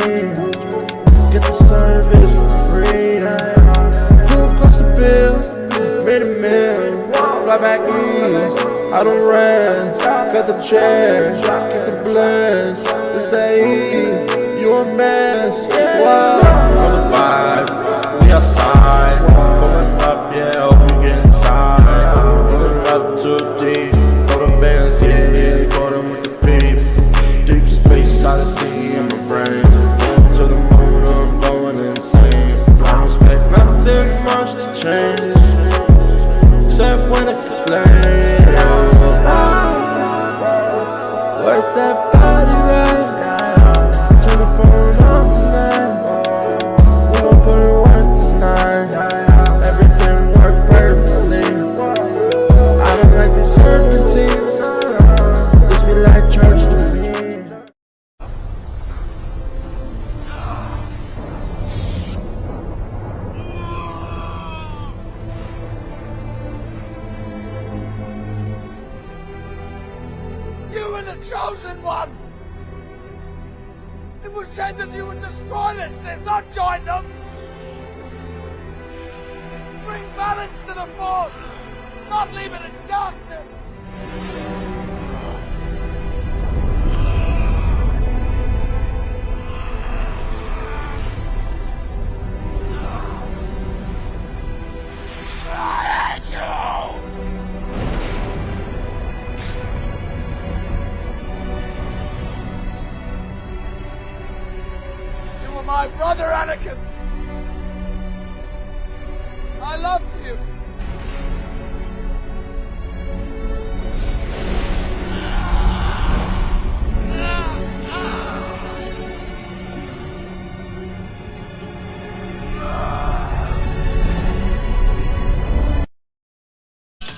Get the service for free. Who cost the bills? Made a meal. Fly back east. I don't rest. Got the chairs. Keep the bless. It's the Eve. You a mess. Wow. On the vibe. We outside. Pulling up, yeah. Hope you get inside. Pulling up too deep. Go to bands, yeah. Caught them with the beat. Deep space, I see in my brain. To the moon, I'm going insane. I don't expect nothing much to change, except when it gets late. Work that body right. Turn the phone on tonight. We gon' put it work tonight. Everything worked perfectly. I don't like these serpentines. This be like church to me. You were the chosen one! It was said that you would destroy this Sith, not join them! Bring balance to the Force, not leave it in darkness! I hate you! My brother Anakin! I loved you!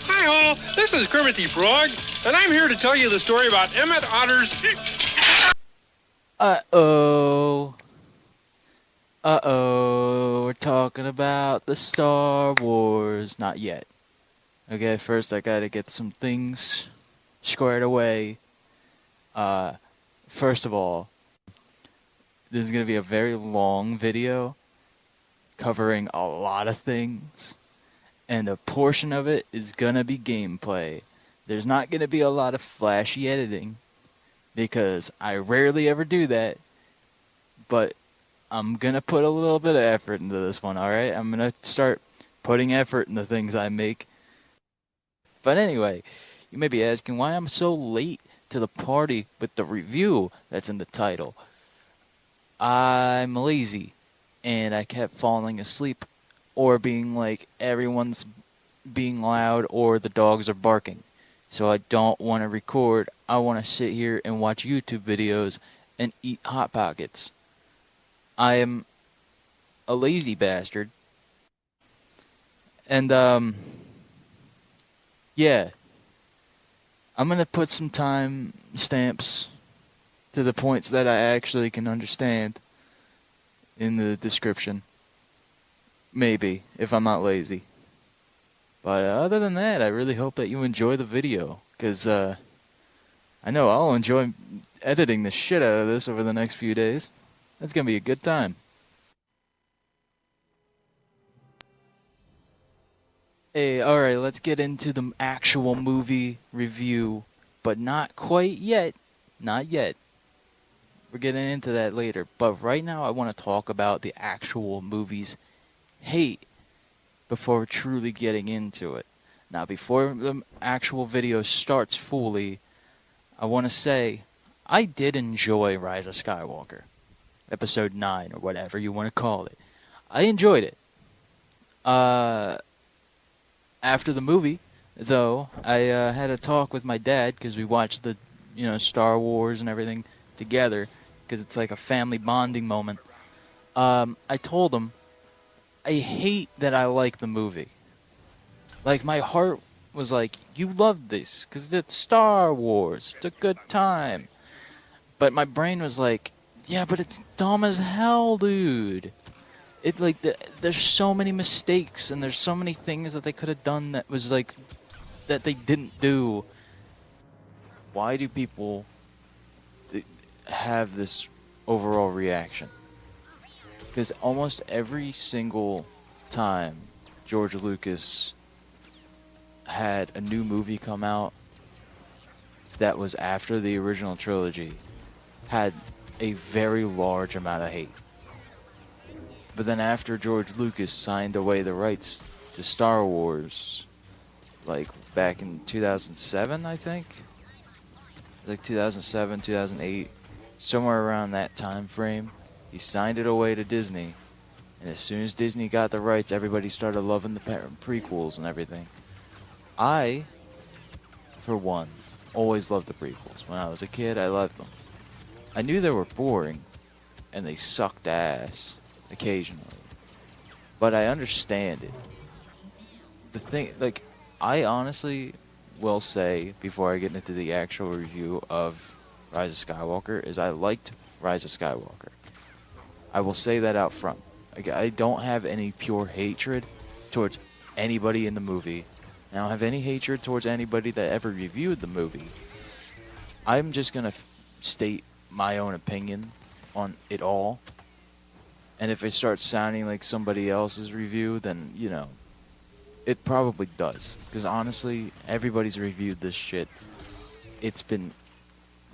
Hi all, this is Kermit the Frog, and I'm here to tell you the story about Emmett Otter's... We're talking about the Star Wars. Not yet. Okay, first I gotta get some things squared away. First of all, this is gonna be a very long video covering a lot of things, and a portion of it is gonna be gameplay. There's not gonna be a lot of flashy editing, because I rarely ever do that, but I'm gonna put a little bit of effort into this one, alright? I'm gonna start putting effort in the things I make. But anyway, you may be asking why I'm so late to the party with the review that's in the title. I'm lazy, and I kept falling asleep, or being like everyone's being loud, or the dogs are barking. So I don't want to record, I want to sit here and watch YouTube videos and eat Hot Pockets. I am a lazy bastard. And, yeah. I'm gonna put some time stamps to the points that I actually can understand in the description. Maybe, if I'm not lazy. But other than that, I really hope that you enjoy the video, because, I know I'll enjoy editing the shit out of this over the next few days. That's gonna be a good time. Hey, alright, let's get into the actual movie review, but not quite yet. Not yet. We're getting into that later, but right now I want to talk about the actual movie's hate before truly getting into it. Now, before the actual video starts fully, I want to say I did enjoy Rise of Skywalker. Episode 9, or whatever you want to call it. I enjoyed it. After the movie, though, I had a talk with my dad, because we watched the, Star Wars and everything together, because it's like a family bonding moment. I told him, I hate that I like the movie. Like, my heart was like, you love this, because it's Star Wars, it's a good time. But my brain was like, yeah, but it's dumb as hell, dude. It like there's so many mistakes, and there's so many things that they could have done that was like that they didn't do. Why do people have this overall reaction. Because almost every single time George Lucas had a new movie come out that was after the original trilogy, had a very large amount of hate. But then after George Lucas signed away the rights to Star Wars, like back in 2007, I think? Like 2007, 2008, somewhere around that time frame, he signed it away to Disney. And as soon as Disney got the rights, everybody started loving the prequels and everything. I, for one, always loved the prequels. When I was a kid, I loved them. I knew they were boring, and they sucked ass occasionally. But I understand it. The thing, like, I honestly will say, before I get into the actual review of Rise of Skywalker, is I liked Rise of Skywalker. I will say that out front. Like, I don't have any pure hatred towards anybody in the movie. I don't have any hatred towards anybody that ever reviewed the movie. I'm just going to state my own opinion on it all. And if it starts sounding like somebody else's review, then, you know, it probably does. Because honestly, everybody's reviewed this shit. It's been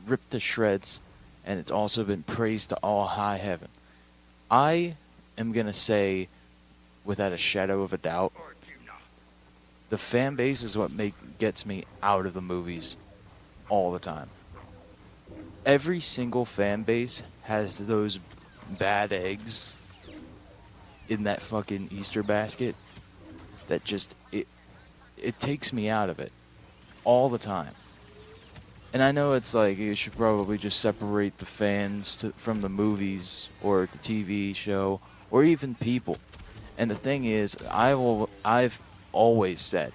ripped to shreds, and it's also been praised to all high heaven. I am going to say, without a shadow of a doubt, the fan base is what gets me out of the movies all the time. Every single fan base has those bad eggs in that fucking Easter basket that just, it takes me out of it all the time. And I know it's like you should probably just separate the fans from the movies or the TV show or even people. And the thing is, I've always said,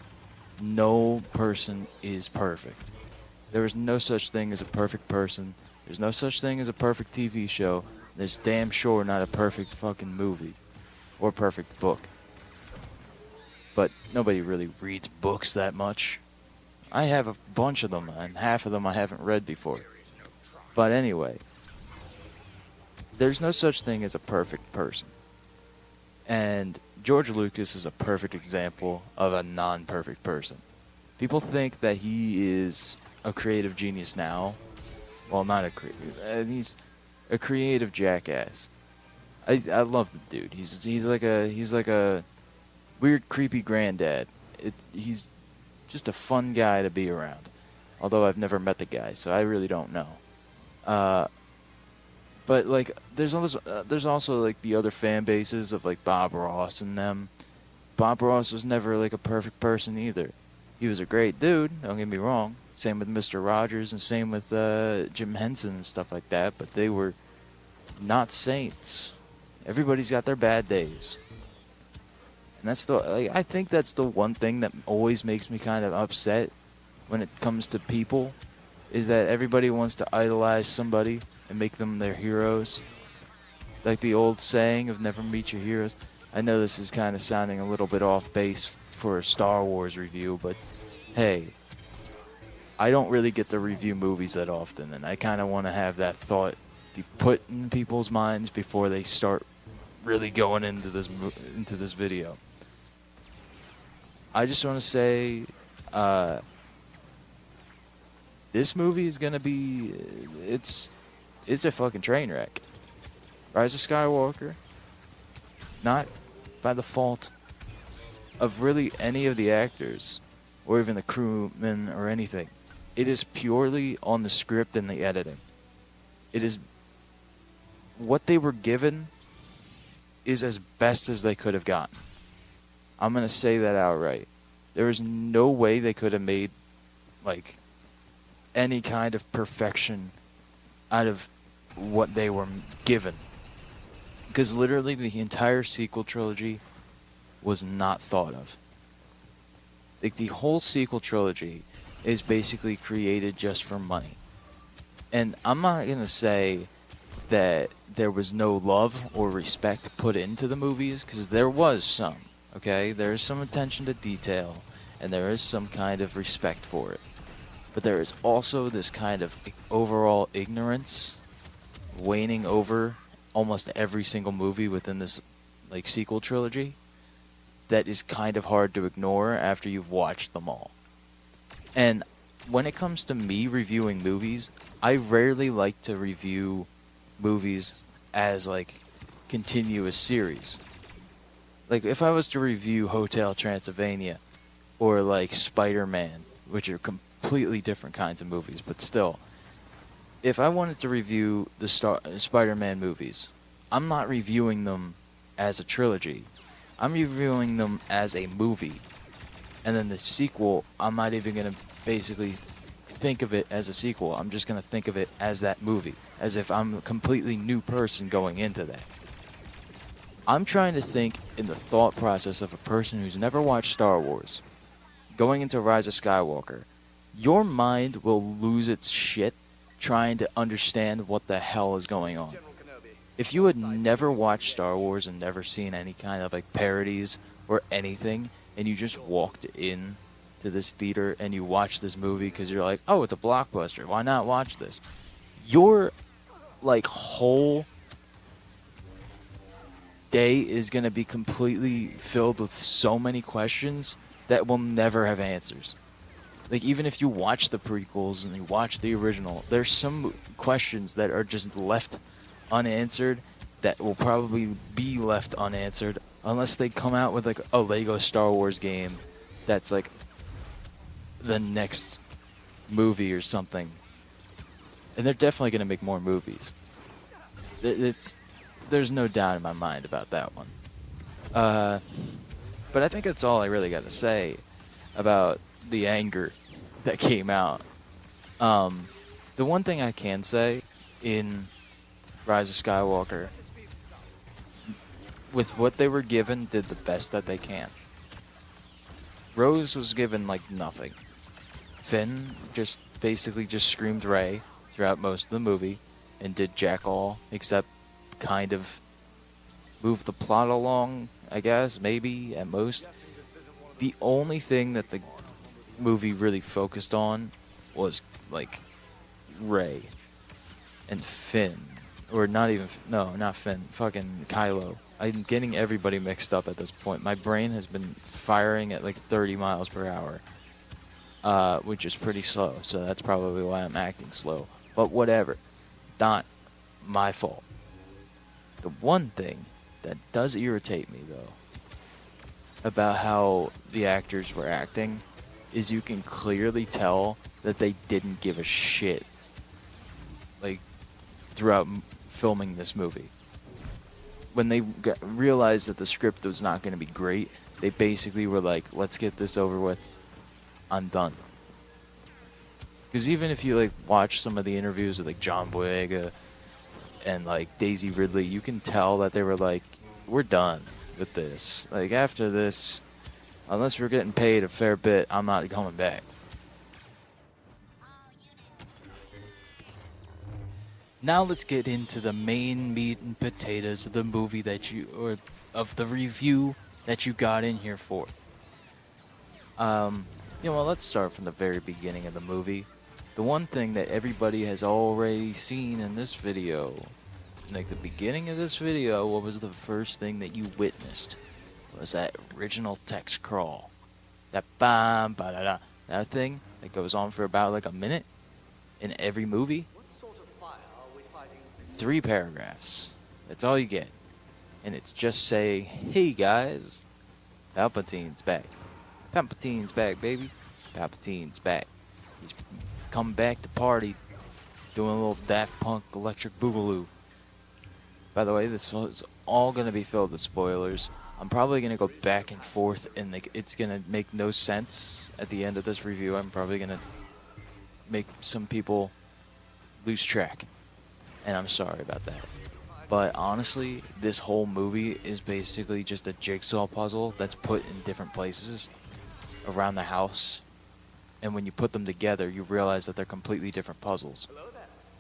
no person is perfect. There is no such thing as a perfect person. There's no such thing as a perfect TV show. There's damn sure not a perfect fucking movie or perfect book. But nobody really reads books that much. I have a bunch of them, and half of them I haven't read before. But anyway, there's no such thing as a perfect person. And George Lucas is a perfect example of a non-perfect person. People think that he is a creative genius now. Well, not a creative. He's a creative jackass. I love the dude. He's like a weird, creepy granddad. He's just a fun guy to be around. Although I've never met the guy, so I really don't know. But like, there's also like the other fan bases of like Bob Ross and them. Bob Ross was never like a perfect person either. He was a great dude, don't get me wrong. Same with Mr. Rogers and same with Jim Henson and stuff like that. But they were not saints. Everybody's got their bad days. And that's I think that's the one thing that always makes me kind of upset when it comes to people, is that everybody wants to idolize somebody and make them their heroes. Like the old saying of never meet your heroes. I know this is kind of sounding a little bit off base for a Star Wars review, but hey, I don't really get to review movies that often, and I kind of want to have that thought be put in people's minds before they start really going into this video. I just want to say, this movie is gonna be, it's a fucking train wreck. Rise of Skywalker, not by the fault of really any of the actors or even the crewmen or anything. It is purely on the script and the editing. It is what they were given is as best as they could have gotten. I'm going to say that outright. There is no way they could have made like any kind of perfection out of what they were given. Because literally the entire sequel trilogy was not thought of. Like, the whole sequel trilogy is basically created just for money. And I'm not going to say that there was no love or respect put into the movies, because there was some, okay? There is some attention to detail, and there is some kind of respect for it. But there is also this kind of overall ignorance waning over almost every single movie within this like sequel trilogy that is kind of hard to ignore after you've watched them all. And when it comes to me reviewing movies, I rarely like to review movies as like continuous series. Like if I was to review Hotel Transylvania or like Spider-Man, which are completely different kinds of movies, but still, if I wanted to review the Spider-Man movies, I'm not reviewing them as a trilogy. I'm reviewing them as a movie. And then the sequel, I'm not even going to basically think of it as a sequel. I'm just going to think of it as that movie, as if I'm a completely new person going into that. I'm trying to think in the thought process of a person who's never watched Star Wars. Going into Rise of Skywalker, your mind will lose its shit trying to understand what the hell is going on. If you had never watched Star Wars and never seen any kind of like parodies or anything, and you just walked in to this theater and you watched this movie because you're like, oh, it's a blockbuster, why not watch this? Your like whole day is going to be completely filled with so many questions that will never have answers. Like even if you watch the prequels and you watch the original, there's some questions that are just left unanswered that will probably be left unanswered unless they come out with like a Lego Star Wars game that's like the next movie or something. And they're definitely going to make more movies. There's no doubt in my mind about that one. But I think that's all I really got to say about the anger that came out. The one thing I can say in Rise of Skywalker, with what they were given, did the best that they can. Rose was given like nothing. Finn just basically just screamed Rey throughout most of the movie and did jack all except kind of move the plot along, I guess, maybe at most. The only thing that the movie really focused on was like Rey and Finn, or not even, no, not Finn, fucking Kylo. I'm getting everybody mixed up at this point. My brain has been firing at like 30 miles per hour, which is pretty slow, so that's probably why I'm acting slow. But whatever, not my fault. The one thing that does irritate me, though, about how the actors were acting is you can clearly tell that they didn't give a shit, like, throughout filming this movie. When they realized that the script was not going to be great, they basically were like, let's get this over with, I'm done. Because even if you, like, watch some of the interviews with, like, John Boyega and, like, Daisy Ridley, you can tell that they were like, we're done with this. Like, after this, unless we're getting paid a fair bit, I'm not coming back. Now let's get into the main meat and potatoes of the movie that you, or of the review that you got in here for. Let's start from the very beginning of the movie. The one thing that everybody has already seen in this video, like the beginning of this video, what was the first thing that you witnessed? Was that original text crawl. That bam, ba-da-da. That thing that goes on for about like a minute in every movie. 3 paragraphs. That's all you get. And it's just say, hey guys, Palpatine's back. Palpatine's back, baby. Palpatine's back. He's come back to party, doing a little Daft Punk electric boogaloo. By the way, this is all going to be filled with spoilers. I'm probably going to go back and forth, and it's going to make no sense at the end of this review. I'm probably going to make some people lose track. And I'm sorry about that. But honestly, this whole movie is basically just a jigsaw puzzle that's put in different places around the house. And when you put them together, you realize that they're completely different puzzles.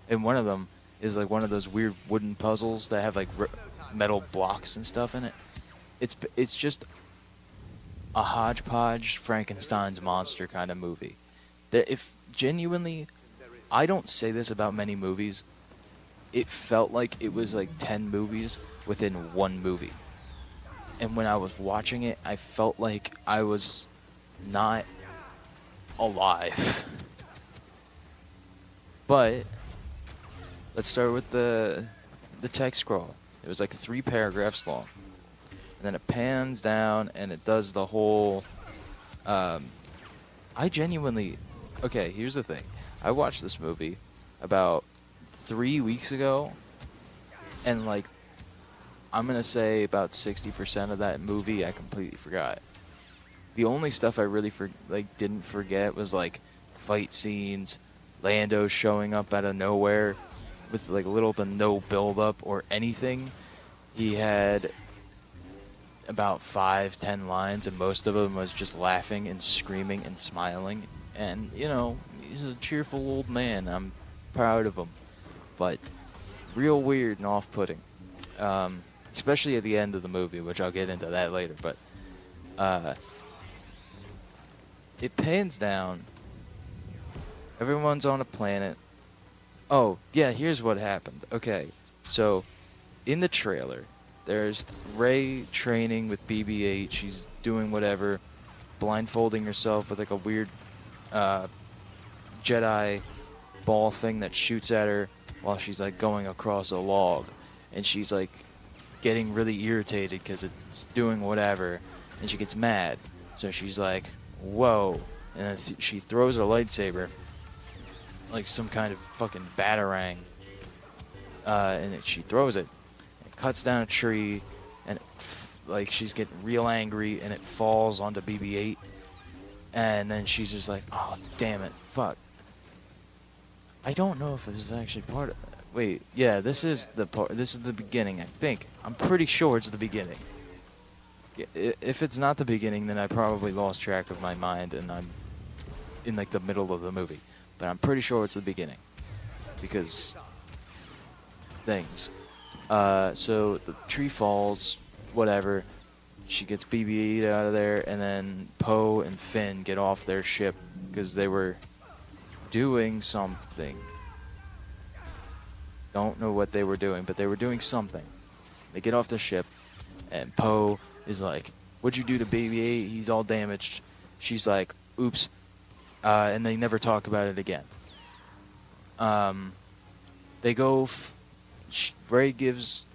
And one of them is like one of those weird wooden puzzles that have like metal blocks and stuff in it. It's just a hodgepodge Frankenstein's monster kind of movie. That if genuinely, I don't say this about many movies, it felt like it was like 10 movies within one movie. And when I was watching it, I felt like I was not alive. But let's start with the text scroll. It was like 3 paragraphs long. And then it pans down and it does the whole I genuinely okay, here's the thing. I watched this movie about 3 weeks ago, and like I'm gonna say about 60% of that movie I completely forgot. The only stuff I really didn't forget was like fight scenes, Lando showing up out of nowhere with like little to no build up or anything. He had about 5-10 lines, and most of them was just laughing and screaming and smiling. And you know, he's a cheerful old man. I'm proud of him, but real weird and off-putting, especially at the end of the movie, which I'll get into that later. But it pans down. Everyone's on a planet. Oh yeah, here's what happened. Okay, so in the trailer, there's Rey training with BB-8. She's doing whatever, blindfolding herself with like a weird Jedi ball thing that shoots at her while she's like going across a log, and she's like getting really irritated because it's doing whatever, and she gets mad. So she's like, "Whoa!" And then she throws her lightsaber, like some kind of fucking batarang, and she throws it. Cuts down a tree, and like she's getting real angry, and it falls onto BB-8, and then she's just like, "Oh damn it, fuck." I don't know if this is actually part of. Wait, yeah, this is the part. This is the beginning, I think. I'm pretty sure it's the beginning. If it's not the beginning, then I probably lost track of my mind, and I'm in like the middle of the movie. But I'm pretty sure it's the beginning, because things. So the tree falls, whatever. She gets BB-8 out of there, and then Poe and Finn get off their ship because they were doing something. Don't know what they were doing, but they were doing something. They get off the ship, and Poe is like, "What'd you do to BB-8? He's all damaged." She's like, "Oops," and they never talk about it again. They go. Rey gives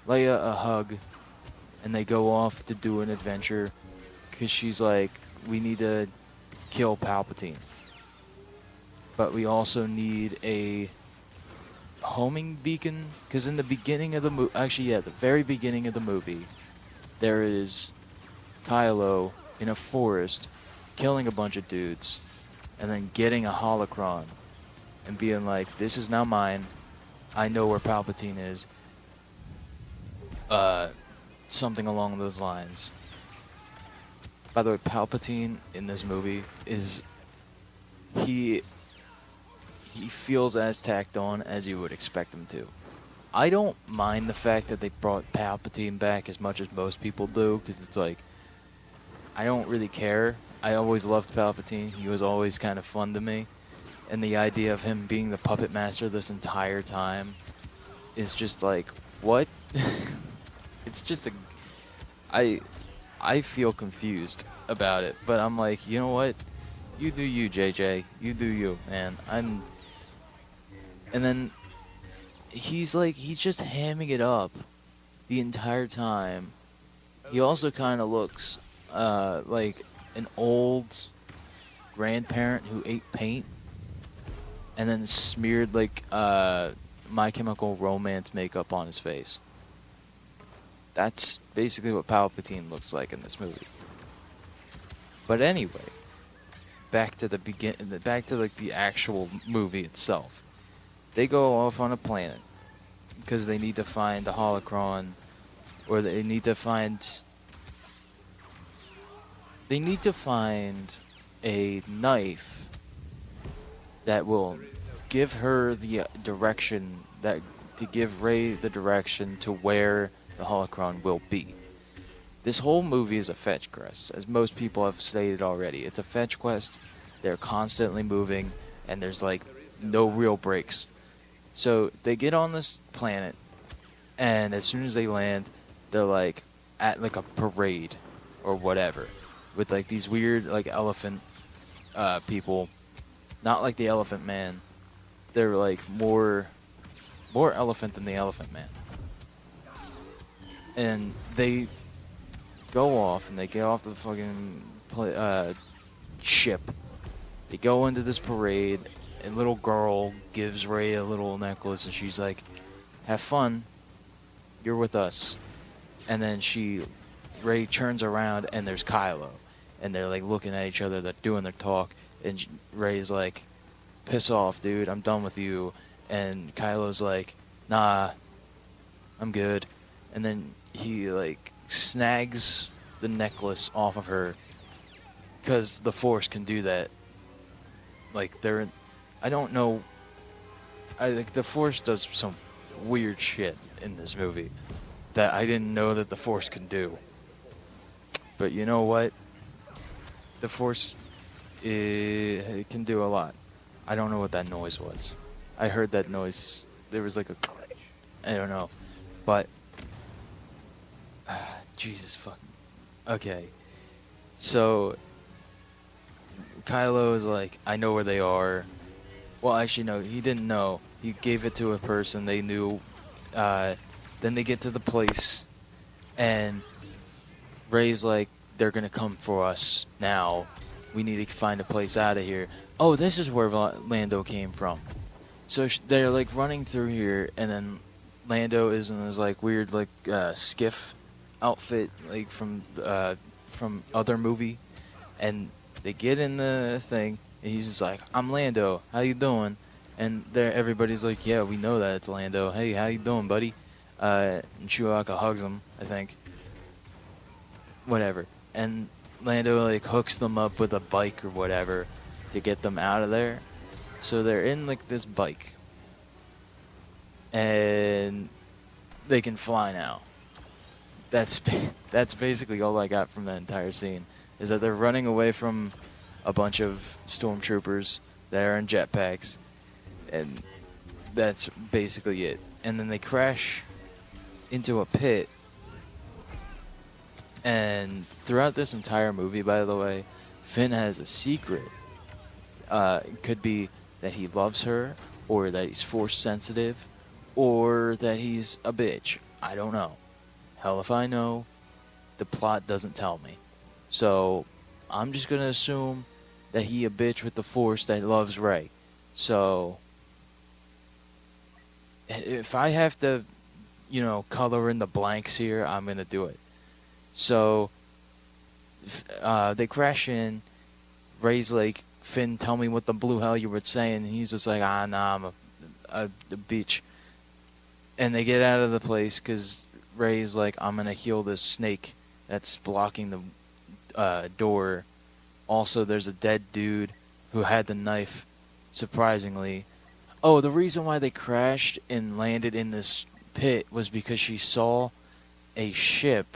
Leia a hug, and they go off to do an adventure because she's like, "We need to kill Palpatine, but we also need a homing beacon." Because in the beginning of the movie, actually, yeah, the very beginning of the movie, there is Kylo in a forest killing a bunch of dudes, and then getting a holocron and being like, "This is now mine. I know where Palpatine is." Something along those lines. By the way, Palpatine in this movie is he feels as tacked on as you would expect him to. I don't mind the fact that they brought Palpatine back as much as most people do, because it's like, I don't really care. I always loved Palpatine. He was always kind of fun to me. And the idea of him being the puppet master this entire time is just like, what? It's just I feel confused about it, but I'm like, you know what? You do you, JJ. You do you, man. And then he's just hamming it up the entire time. He also kind of looks like an old grandparent who ate paint and then smeared like My Chemical Romance makeup on his face. That's basically what Palpatine looks like in this movie. But anyway, back to like the actual movie itself. They go off on a planet because they need to find a holocron, or they need to find a knife that will give her the direction to give Rey the direction to where the holocron will be. This whole movie is a fetch quest, as most people have stated already. It's a fetch quest. They're constantly moving, and there's like no real breaks. So they get on this planet, and as soon as they land, they're like at like a parade or whatever, with like these weird like elephant people, not like the Elephant Man. They're like more elephant than the Elephant Man, and they go off and they get off the fucking ship. They go into this parade, and little girl gives Ray a little necklace, and she's like, "Have fun. You're with us." And then Ray turns around, and there's Kylo, and they're like looking at each other. They're doing their talk, and Ray's like, "Piss off, dude. I'm done with you." And Kylo's like, "Nah, I'm good." And then he like snags the necklace off of her, because the Force can do that. Like I don't know. Like the Force does some weird shit in this movie that I didn't know that the Force can do. But you know what? The Force it can do a lot. I don't know what that noise was. I heard that noise. There was like I don't know. But Jesus fucking. Okay. So Kylo is like, I know where they are. Well, actually, no, he didn't know. He gave it to a person they knew. Then they get to the place, and Rey's like, they're gonna come for us now. We need to find a place out of here. Oh, this is where Lando came from. So they're like running through here, and then Lando is in this like weird like skiff outfit like from other movie, and they get in the thing, and he's just like, "I'm Lando. How you doing?" And everybody's like, "Yeah, we know that it's Lando. Hey, how you doing, buddy?" And Chewbacca hugs him, I think. Whatever. And Lando like hooks them up with a bike or whatever to get them out of there. So they're in like this bike, and they can fly now. That's basically all I got from that entire scene. Is that they're running away from a bunch of stormtroopers that are in jetpacks, and that's basically it. And then they crash into a pit, and throughout this entire movie, by the way, Finn has a secret. It could be that he loves her, or that he's force sensitive, or that he's a bitch. I don't know. Hell if I know. The plot doesn't tell me. So I'm just gonna assume that he a bitch with the Force that loves Rey. So if I have to, color in the blanks here, I'm gonna do it. So they crash in. Rey's like, "Finn, tell me what the blue hell you were saying." And he's just like, "Nah, I'm a bitch." And they get out of the place because Rey's like, "I'm gonna heal this snake that's blocking the door." Also, there's a dead dude who had the knife, surprisingly. Oh, the reason why they crashed and landed in this pit was because she saw a ship,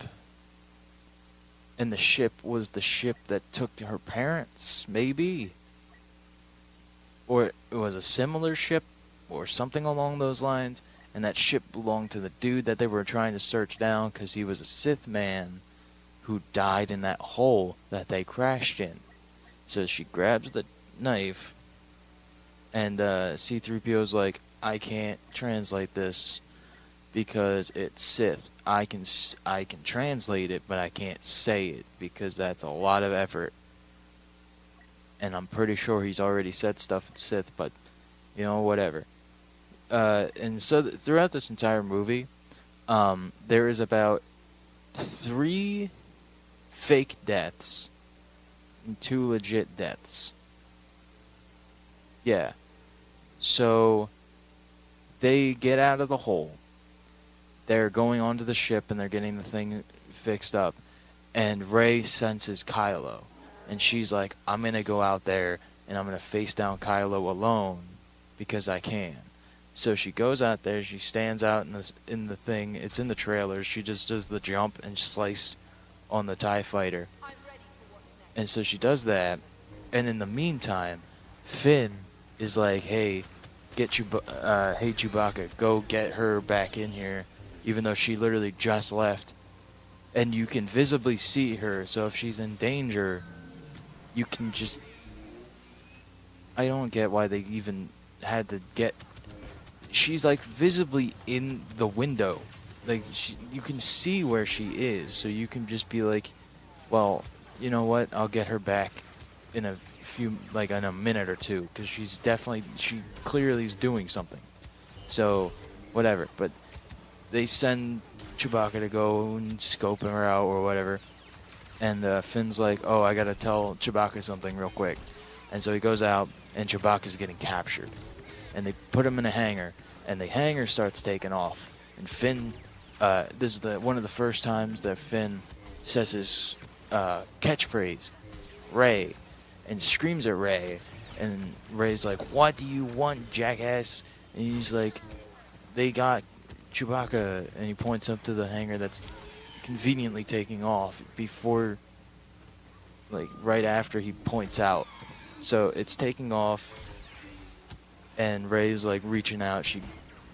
and the ship was the ship that took her parents, maybe. Or it was a similar ship, or something along those lines, and that ship belonged to the dude that they were trying to search down because he was a Sith man who died in that hole that they crashed in. So she grabs the knife, and C-3PO's like, "I can't translate this because it's Sith. I can translate it, but I can't say it because that's a lot of effort." And I'm pretty sure he's already said stuff in Sith, but whatever. And so throughout this entire movie, there is about 3 fake deaths and 2 legit deaths. Yeah. So they get out of the hole. They're going onto the ship and they're getting the thing fixed up. And Rey senses Kylo. And she's like, "I'm going to go out there and I'm going to face down Kylo alone because I can." So she goes out there, she stands out in the thing, it's in the trailers, she just does the jump and slice on the TIE fighter. And so she does that, and in the meantime, Finn is like, "Hey, hey Chewbacca, go get her back in here, even though she literally just left. And you can visibly see her, so if she's in danger, you can just... I don't get why they even had to get... She's like visibly in the window. Like, you can see where she is, so you can just be like, well, you know what, I'll get her back in a few, like in a minute or two, because she clearly is doing something. So, whatever. But they send Chewbacca to go and scope her out or whatever. And Finn's like, oh, I gotta tell Chewbacca something real quick. And so he goes out, and Chewbacca's getting captured. And they put him in a hangar, and the hangar starts taking off. And Finn, this is one of the first times that Finn says his catchphrase, Rey, and screams at Rey. And Rey's like, what do you want, jackass? And he's like, they got Chewbacca, and he points up to the hangar that's conveniently taking off before, like, right after he points out. So it's taking off, and Rey's like reaching out. She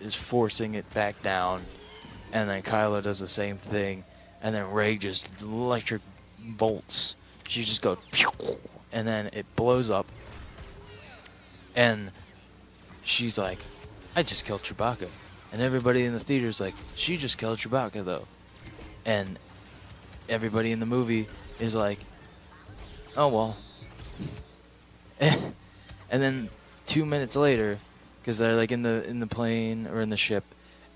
is forcing it back down, and then Kylo does the same thing, and then Rey just electric bolts. She just goes, and then it blows up, and she's like, I just killed Chewbacca. And everybody in the theater's like, she just killed Chewbacca though. And everybody in the movie is like, oh well. And then 2 minutes later, because they're like in the plane or in the ship,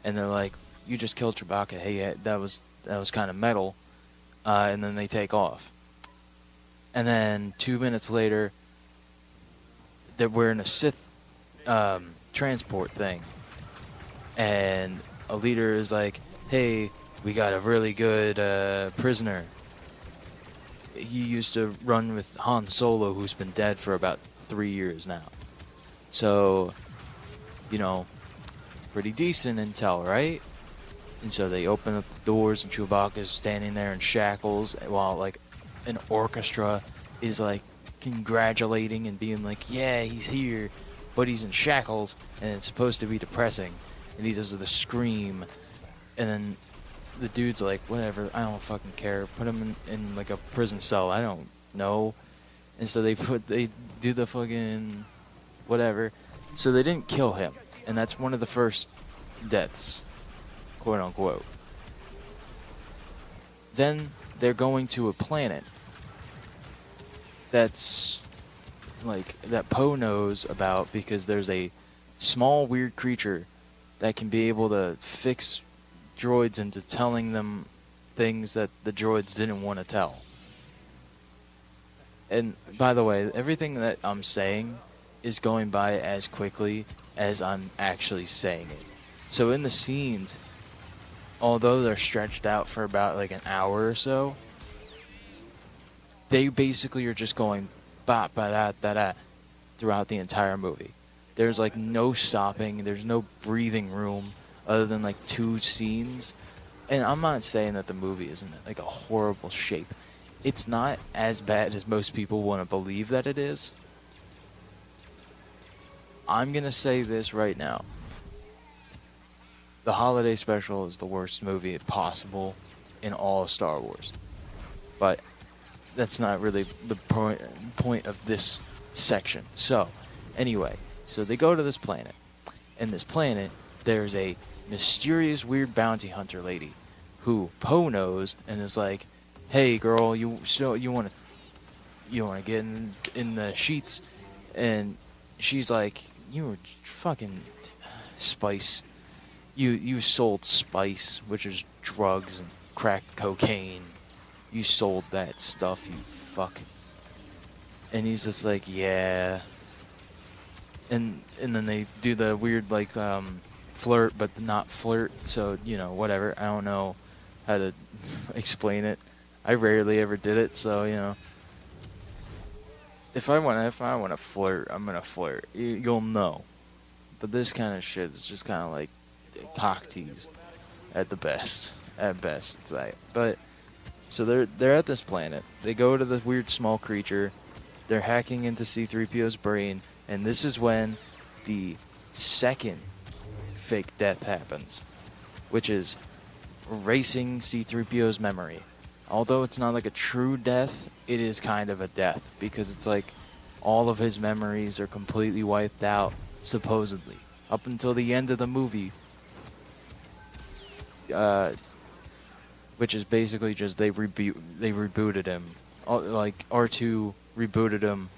and they're like, you just killed Chewbacca. Hey, that was kind of metal. And then they take off. And then 2 minutes later, we're in a Sith transport thing. And a leader is like, hey, we got a really good prisoner. He used to run with Han Solo, who's been dead for about 3 years now. So, pretty decent intel, right? And so they open up the doors, and Chewbacca's standing there in shackles, while like an orchestra is like congratulating and being like, yeah, he's here, but he's in shackles, and it's supposed to be depressing. And he does the scream, and then the dude's like, whatever, I don't fucking care. Put him in like a prison cell. I don't know. And so they do the fucking whatever. So they didn't kill him, and that's one of the first deaths, quote unquote. Then they're going to a planet that's like that Poe knows about, because there's a small weird creature that can be able to fix droids into telling them things that the droids didn't want to tell. And by the way, everything that I'm saying is going by as quickly as I'm actually saying it. So in the scenes, although they're stretched out for about like an hour or so, they basically are just going ba ba da da da throughout the entire movie. There's like no stopping, there's no breathing room other than like 2 scenes. And I'm not saying that the movie isn't like a horrible shape. It's not as bad as most people want to believe that it is. I'm going to say this right now. The holiday special is the worst movie possible in all of Star Wars. But that's not really the point of this section. So, anyway, so they go to this planet. And this planet, there's a mysterious weird bounty hunter lady who Poe knows and is like, hey girl, you want to get in the sheets? And she's like, you were fucking spice. You sold spice, which is drugs and crack cocaine. You sold that stuff, you fuck. And he's just like, yeah. And then they do the weird like flirt, but not flirt. So whatever. I don't know how to explain it. I rarely ever did it, so if I want to flirt, I'm gonna flirt. You'll know. But this kind of shit is just kind of like cock tease at the best. At best, it's like. But so they're at this planet. They go to the weird small creature. They're hacking into C-3PO's brain, and this is when the second fake death happens, which is erasing C-3PO's memory. Although it's not like a true death, it is kind of a death, because it's like all of his memories are completely wiped out, supposedly. Up until the end of the movie, which is basically just they rebooted him. Like R2 rebooted him,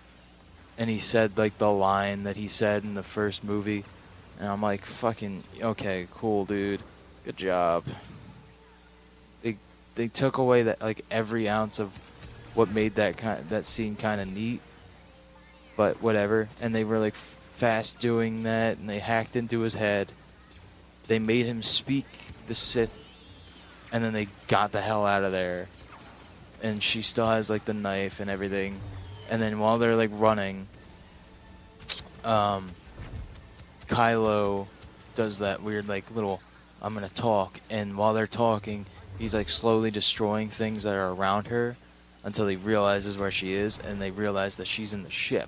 and he said like the line that he said in the first movie, and I'm like, fucking okay, cool, dude, good job. They took away that like every ounce of what made that scene kind of neat, but whatever. And they were like fast doing that, and they hacked into his head. They made him speak the Sith, and then they got the hell out of there. And she still has like the knife and everything. And then while they're like running, Kylo does that weird like little I'm gonna talk, and while they're talking, he's like slowly destroying things that are around her until he realizes where she is, and they realize that she's in the ship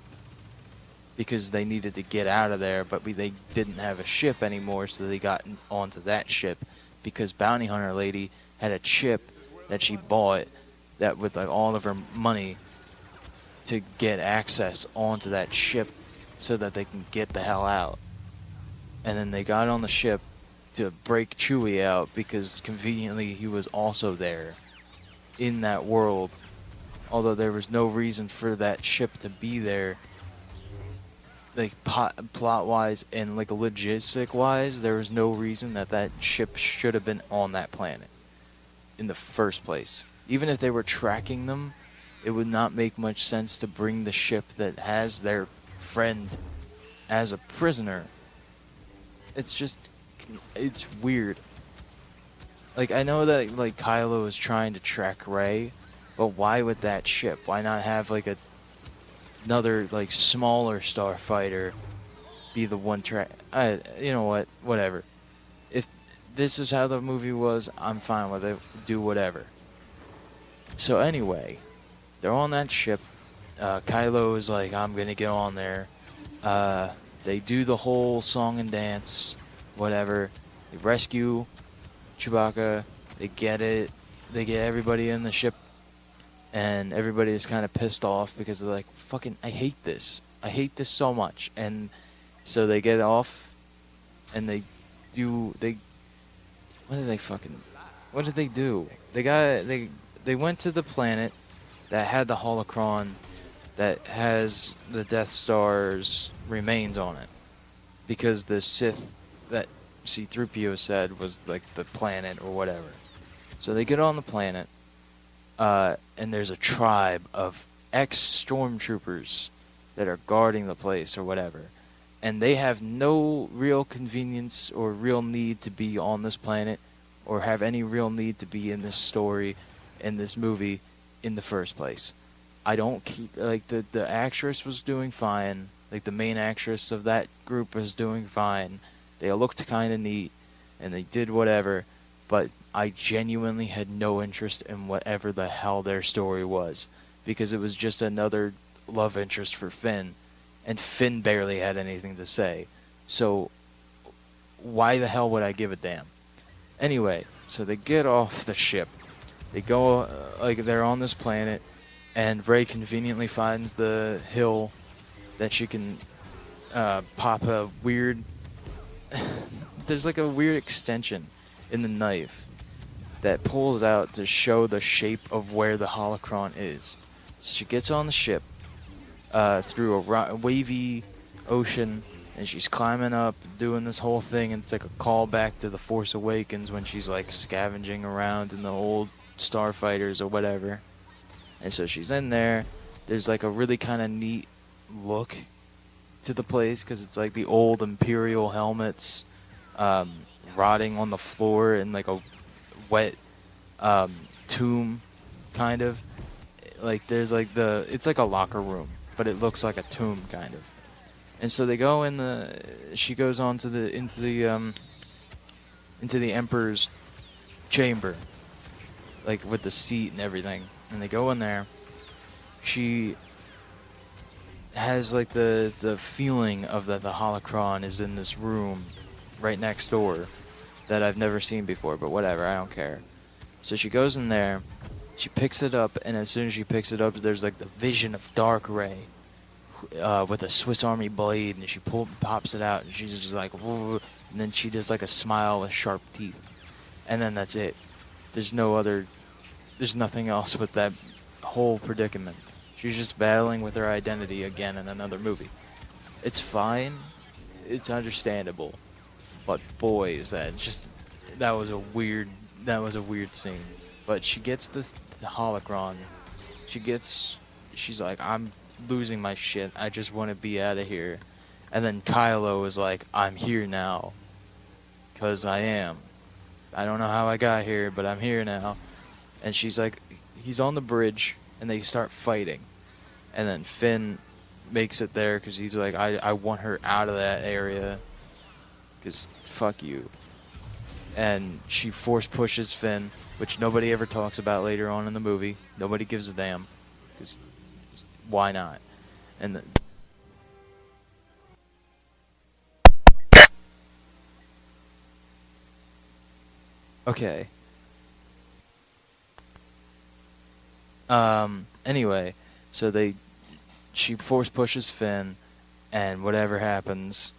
because they needed to get out of there, but they didn't have a ship anymore, so they got onto that ship because Bounty Hunter Lady had a chip that she bought that with like all of her money to get access onto that ship so that they can get the hell out. And then they got on the ship to break Chewie out because conveniently he was also there in that world, although there was no reason for that ship to be there, like plot wise and like logistic wise. There was no reason that ship should have been on that planet in the first place. Even if they were tracking them, it would not make much sense to bring the ship that has their friend as a prisoner. It's weird. Like, I know that like Kylo is trying to track Rey, but why with that ship? Why not have like another like smaller starfighter be the one track? You know what? Whatever. If this is how the movie was, I'm fine with it. Do whatever. So anyway, they're on that ship. Kylo is like, I'm gonna get on there. They do the whole song and dance, whatever. They rescue Chewbacca. They get it. They get everybody in the ship, and everybody is kind of pissed off because they're like, "Fucking, I hate this. I hate this so much." And so they get off, and what did they do? They went to the planet that had the holocron that has the Death Star's remains on it, because the Sith that C-3PO said was like the planet or whatever. So they get on the planet, and there's a tribe of ex-stormtroopers that are guarding the place or whatever, and they have no real convenience or real need to be on this planet or have any real need to be in this story, in this movie, in the first place. I don't keep like the actress was doing fine. Like the main actress of that group was doing fine. They looked kind of neat, and they did whatever. But I genuinely had no interest in whatever the hell their story was, because it was just another love interest for Finn, and Finn barely had anything to say. So why the hell would I give a damn? Anyway, so they get off the ship. They go like they're on this planet. And Rey conveniently finds the hill that she can pop a weird... There's like a weird extension in the knife that pulls out to show the shape of where the holocron is. So she gets on the ship through a wavy ocean, and she's climbing up, doing this whole thing, and it's like a callback to The Force Awakens when she's like scavenging around in the old starfighters or whatever. And so she's in there. There's like a really kind of neat look to the place because it's like the old Imperial helmets rotting on the floor in like a wet tomb, kind of. Like there's like it's like a locker room, but it looks like a tomb kind of. And so they go she goes on to into the Emperor's chamber, like with the seat and everything. And they go in there. has like the feeling of that the holocron is in this room right next door that I've never seen before, but whatever, I don't care. So she goes in there, she picks it up, and as soon as she picks it up, there's like the vision of Dark Ray with a Swiss Army blade, and she pops it out, and she's just like, whoa, and then she does like a smile with sharp teeth, and then that's it. There's nothing else with that whole predicament. She's just battling with her identity again in another movie. It's fine, it's understandable, but boy, is that was a weird scene. But she gets the holocron. She's like, I'm losing my shit. I just want to be out of here. And then Kylo is like, I'm here now. 'Cause I am. I don't know how I got here, but I'm here now. And she's like, he's on the bridge, and they start fighting. And then Finn makes it there because he's like, I want her out of that area. Because fuck you. And she force pushes Finn, which nobody ever talks about later on in the movie. Nobody gives a damn. Because why not? And okay. Anyway, so she force pushes Finn, and whatever happens,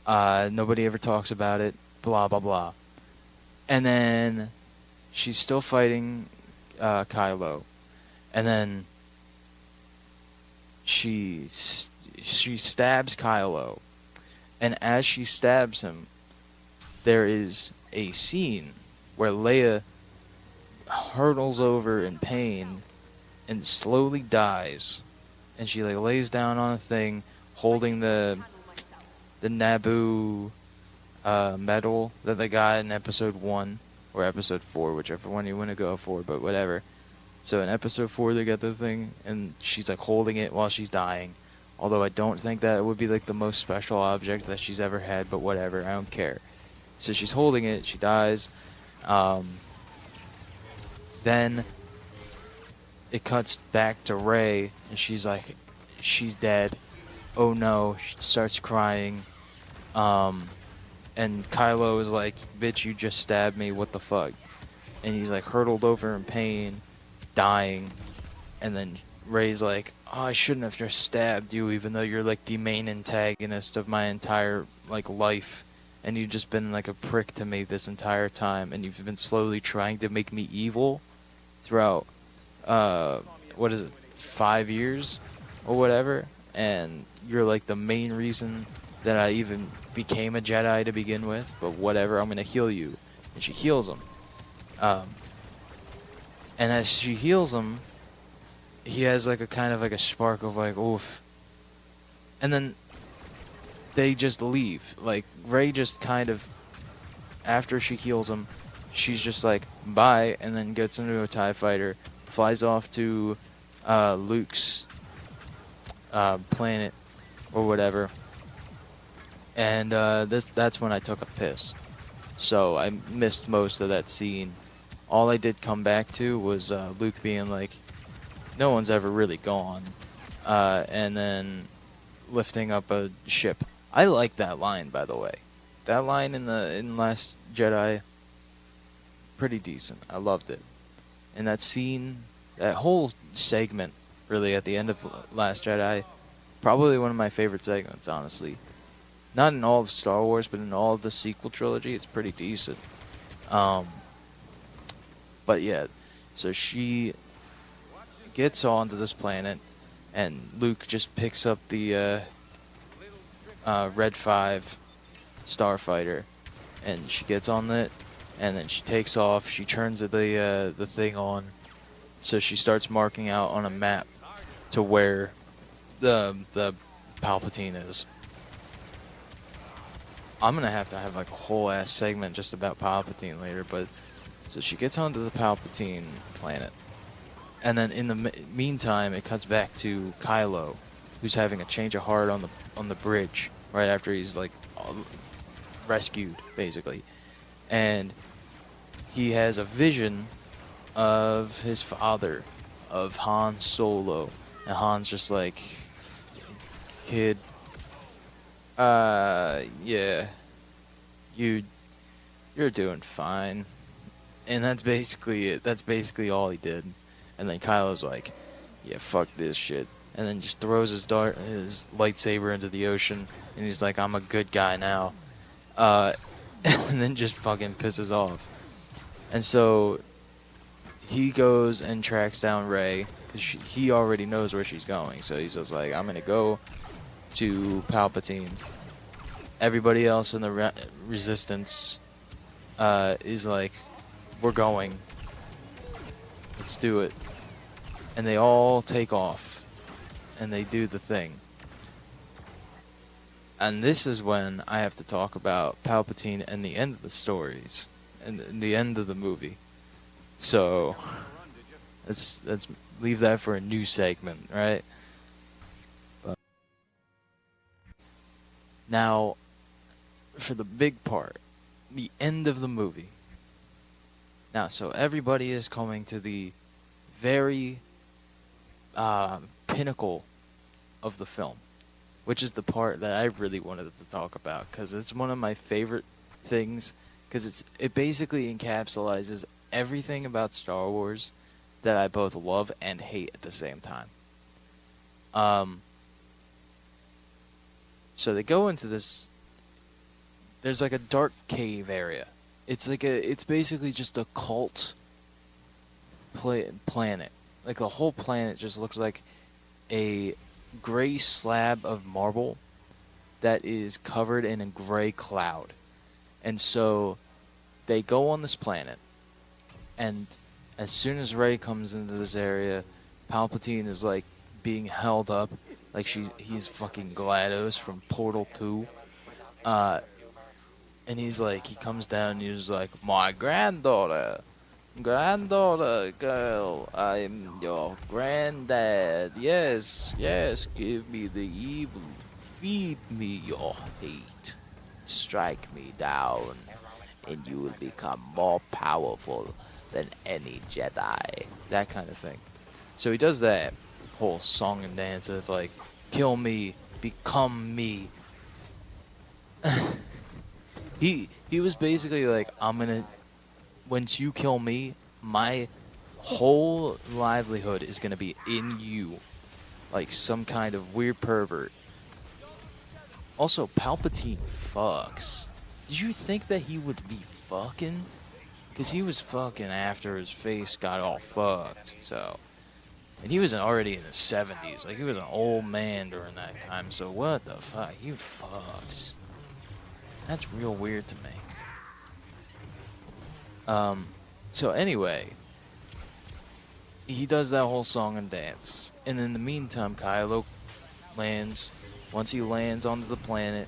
nobody ever talks about it, blah, blah, blah. And then she's still fighting Kylo. And then she stabs Kylo. And as she stabs him, there is a scene where Leia hurtles over in pain and slowly dies. And she like lays down on a thing holding the Naboo medal that they got in episode 1 or episode 4, whichever one you want to go for, but whatever. So in episode 4 they got the thing, and she's like holding it while she's dying. Although I don't think that would be like the most special object that she's ever had, but whatever, I don't care. So she's holding it, she dies. Then it cuts back to Rey, and she's like, she's dead. Oh no, she starts crying. And Kylo is like, bitch, you just stabbed me, what the fuck? And he's like hurtled over in pain, dying. And then Rey's like, oh, I shouldn't have just stabbed you, even though you're like the main antagonist of my entire like life. And you've just been like a prick to me this entire time, and you've been slowly trying to make me evil throughout, 5 years or whatever, and you're like the main reason that I even became a Jedi to begin with, but whatever, I'm gonna heal you. And she heals him. And as she heals him, he has like a kind of like a spark of like, oof. And then they just leave. Like, Rey just kind of, after she heals him, she's just like, bye, and then gets into a TIE fighter, flies off to Luke's planet or whatever. And that's when I took a piss. So I missed most of that scene. All I did come back to was Luke being like, no one's ever really gone. And then lifting up a ship. I like that line, by the way. That line in Last Jedi, pretty decent. I loved it. And that scene, that whole segment, really, at the end of Last Jedi, probably one of my favorite segments, honestly. Not in all of Star Wars, but in all of the sequel trilogy, it's pretty decent. But yeah, so she gets onto this planet, and Luke just picks up the Red 5 starfighter, and she gets on it, and then she takes off. She turns the thing on, so she starts marking out on a map to where the Palpatine is. I'm gonna have to have like a whole ass segment just about Palpatine later, but so she gets onto the Palpatine planet, and then in the meantime, it cuts back to Kylo, who's having a change of heart on the bridge right after he's like rescued, basically, and he has a vision of his father, of Han Solo, and Han's just like, kid, yeah, you you're doing fine. And that's basically it. That's basically all he did. And then Kylo's like, yeah, fuck this shit. And then just throws his lightsaber into the ocean, and he's like, I'm a good guy now. And then just fucking pisses off. And so he goes and tracks down Rey, because he already knows where she's going. So he's just like, I'm gonna go to Palpatine. Everybody else in the Resistance is like, we're going. Let's do it. And they all take off. And they do the thing. And this is when I have to talk about Palpatine and the end of the stories. And the end of the movie. So, let's leave that for a new segment, right? But now, for the big part. The end of the movie. Now, so everybody is coming to the very pinnacle of the film, which is the part that I really wanted to talk about, because it's one of my favorite things, because it basically encapsulates everything about Star Wars that I both love and hate at the same time. So they go into this. There's like a dark cave area. It's basically just a cult planet. Like the whole planet just looks like a gray slab of marble that is covered in a gray cloud. And so they go on this planet, and as soon as Rey comes into this area, Palpatine is like being held up like he's fucking GLaDOS from Portal 2. And he comes down and he's like, my granddaughter, girl, I'm your granddad. Yes, give me the evil, feed me your hate, strike me down, and you will become more powerful than any Jedi. That kind of thing. So he does that whole song and dance of like, kill me, become me. He was basically like, once you kill me, my whole livelihood is gonna be in you. Like some kind of weird pervert. Also, Palpatine fucks. Did you think that he would be fucking? Because he was fucking after his face got all fucked, so. And he was already in his 70s. Like, he was an old man during that time, so what the fuck? He fucks. That's real weird to me. So anyway, he does that whole song and dance. And in the meantime, Kylo lands. Once he lands onto the planet,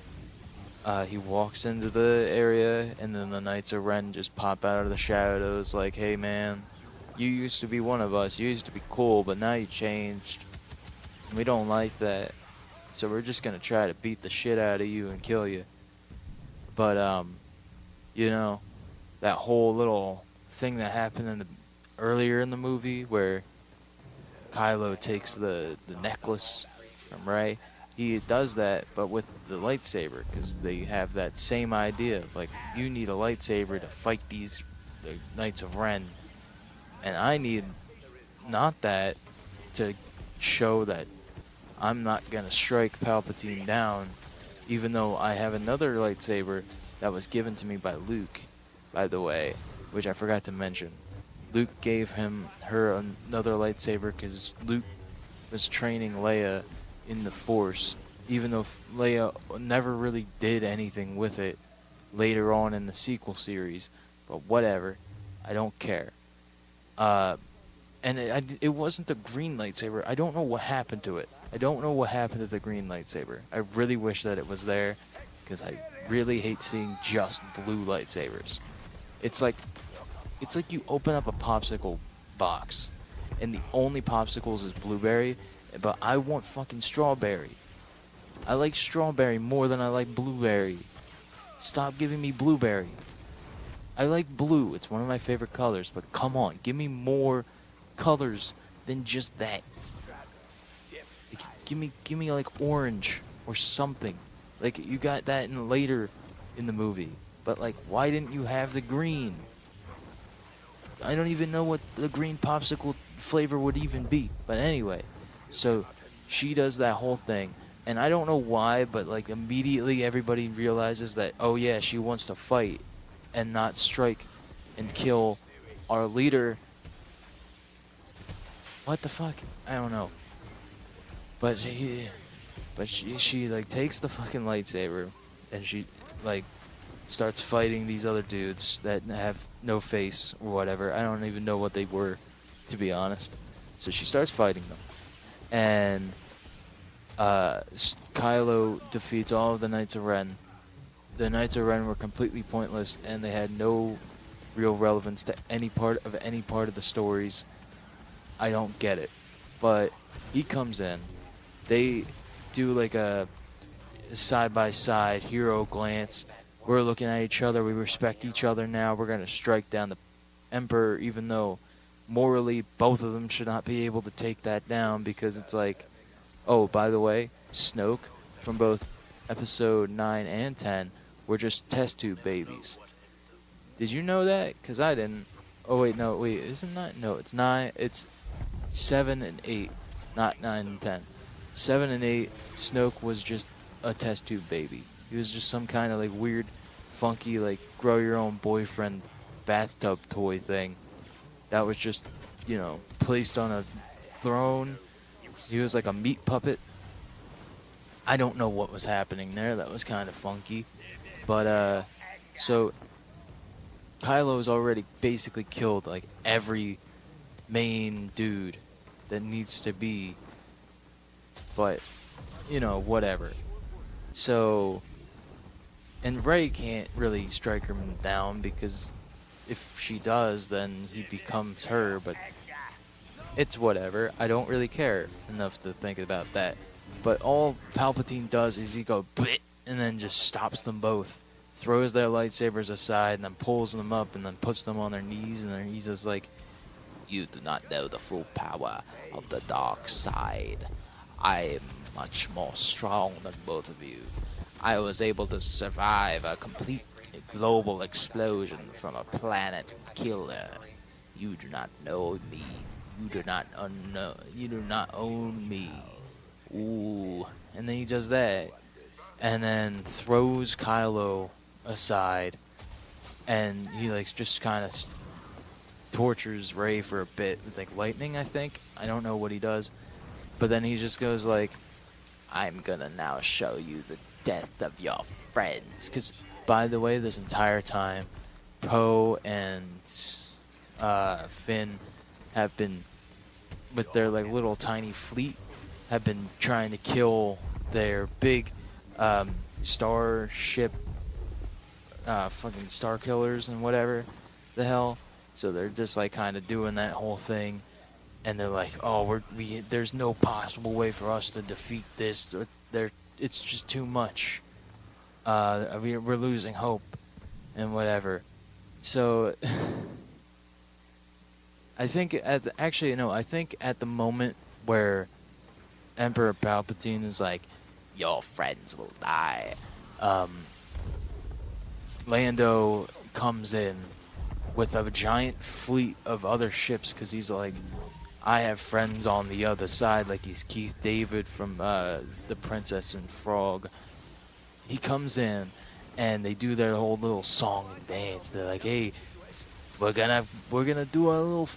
he walks into the area, and then the Knights of Ren just pop out of the shadows like, hey man, you used to be one of us. You used to be cool, but now you changed. We don't like that. So we're just gonna try to beat the shit out of you and kill you. But, you know, that whole little thing that happened earlier in the movie where Kylo takes the necklace from Rey, he does that, but with the lightsaber, because they have that same idea of, like, you need a lightsaber to fight the Knights of Ren, and I need not that to show that I'm not gonna strike Palpatine down, even though I have another lightsaber that was given to me by Luke, by the way, which I forgot to mention. Luke gave her another lightsaber because Luke was training Leia in the Force, even though Leia never really did anything with it later on in the sequel series. But whatever, I don't care. And it wasn't the green lightsaber. I don't know what happened to it. I don't know what happened to the green lightsaber. I really wish that it was there, because I really hate seeing just blue lightsabers. It's like you open up a popsicle box, and the only popsicles is blueberry, but I want fucking strawberry. I like strawberry more than I like blueberry. Stop giving me blueberry. I like blue. It's one of my favorite colors, but come on, give me more colors than just that. Give me like orange or something. Like, you got that in later in the movie. But, like, why didn't you have the green? I don't even know what the green popsicle flavor would even be. But anyway, so she does that whole thing. And I don't know why, but, like, immediately everybody realizes that, oh, yeah, she wants to fight and not strike and kill our leader. What the fuck? I don't know. But she like takes the fucking lightsaber and she like starts fighting these other dudes that have no face or whatever. I don't even know what they were, to be honest. So she starts fighting them, and Kylo defeats all of the Knights of Ren. The Knights of Ren were completely pointless, and they had no real relevance to any part of the stories. I don't get it. But he comes in. They do like a side-by-side hero glance. We're looking at each other. We respect each other now. We're going to strike down the Emperor, even though morally both of them should not be able to take that down, because it's like, oh, by the way, Snoke from both episode 9 and 10 were just test tube babies. Did you know that? Because I didn't. Oh, wait, no, wait, isn't that? No, it's 9. It's 7 and 8, not 9 and 10. 7 and 8, Snoke was just a test tube baby. He was just some kind of like weird, funky, like grow your own boyfriend bathtub toy thing that was just, placed on a throne. He was like a meat puppet. I don't know what was happening there. That was kind of funky. But, so Kylo's already basically killed like every main dude that needs to be, but whatever. So, and Rey can't really strike him down, because if she does, then he becomes her, but it's whatever. I don't really care enough to think about that. But all Palpatine does is he go bleh, and then just stops them both, throws their lightsabers aside, and then pulls them up, and then puts them on their knees, and then he's just like, "You do not know the full power of the dark side. I am much more strong than both of you. I was able to survive a complete global explosion from a planet killer. You do not know me. You do not own me." Ooh. And then he does that, and then throws Kylo aside, and he like just kind of tortures Rey for a bit with like lightning, I think. I don't know what he does. But then he just goes like, "I'm gonna now show you the death of your friends." Because, by the way, this entire time, Poe and Finn have been, with their like little tiny fleet, have been trying to kill their big starship, fucking star killers and whatever the hell. So they're just like kind of doing that whole thing, and they're like, "Oh, there's no possible way for us to defeat this. It's just too much. We're losing hope, and whatever." So I think at the moment where Emperor Palpatine is like, "Your friends will die," Lando comes in with a giant fleet of other ships, because he's like, "I have friends on the other side," like he's Keith David from The Princess and Frog. He comes in, and they do their whole little song and dance. They're like, "Hey, we're gonna do a little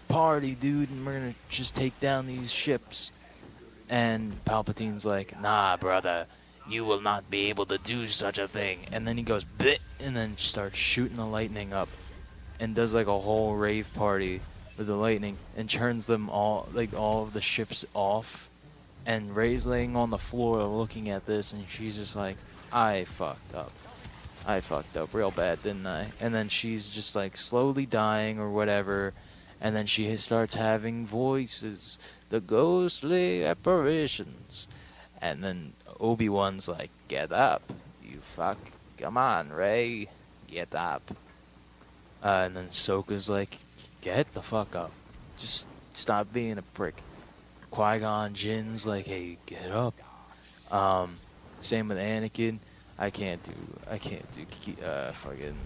party, dude, and we're gonna just take down these ships." And Palpatine's like, "Nah, brother, you will not be able to do such a thing." And then he goes bleh, and then starts shooting the lightning up, and does like a whole rave party with the lightning, and turns them all of the ships off. And Rey's laying on the floor looking at this, and she's just like, I fucked up real bad, didn't I?" And then she's just like slowly dying or whatever, and then she starts having voices, the ghostly apparitions. And then Obi-Wan's like, "Get up, you fuck, come on, Rey, get up." And then Ahsoka's like, "Get the fuck up. Just stop being a prick." Qui-Gon Jinn's like, "Hey, get up." Same with Anakin. I can't do fucking,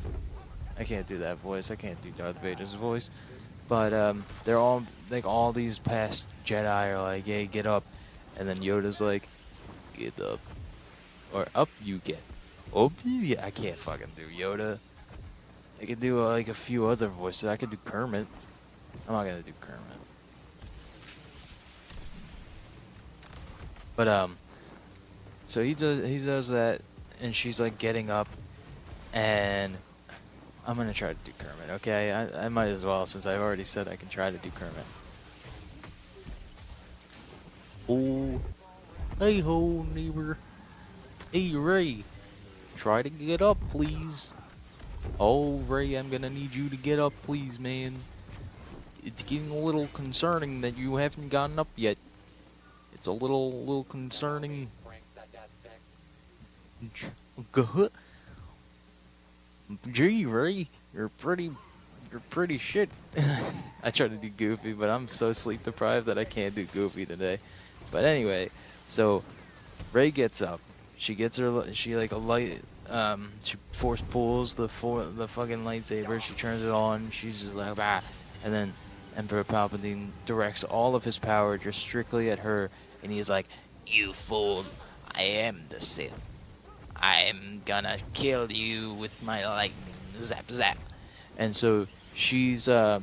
I can't do that voice. I can't do Darth Vader's voice. But they're all like, all these past Jedi are like, "Hey, get up," and then Yoda's like, "Get up," or "Up you get." Up you get. I can't fucking do Yoda. I could do like a few other voices. I could do Kermit. I'm not gonna do Kermit. But so he does that, and she's like getting up, and I'm gonna try to do Kermit. Okay, I might as well, since I've already said I can try to do Kermit. Oh, hey ho, neighbor. Hey Ray, try to get up, please. Oh Ray, I'm gonna need you to get up, please, man. It's getting a little concerning that you haven't gotten up yet. It's a little concerning. Gee, Ray, you're pretty shit. I try to do Goofy, but I'm so sleep deprived that I can't do Goofy today. But anyway, so Ray gets up. She gets her. She like a light. She force pulls the fucking lightsaber. She turns it on. She's just like, bah. And then Emperor Palpatine directs all of his power just strictly at her, and he's like, "You fool! I am the Sith. I'm gonna kill you with my lightning, zap zap." And so she has the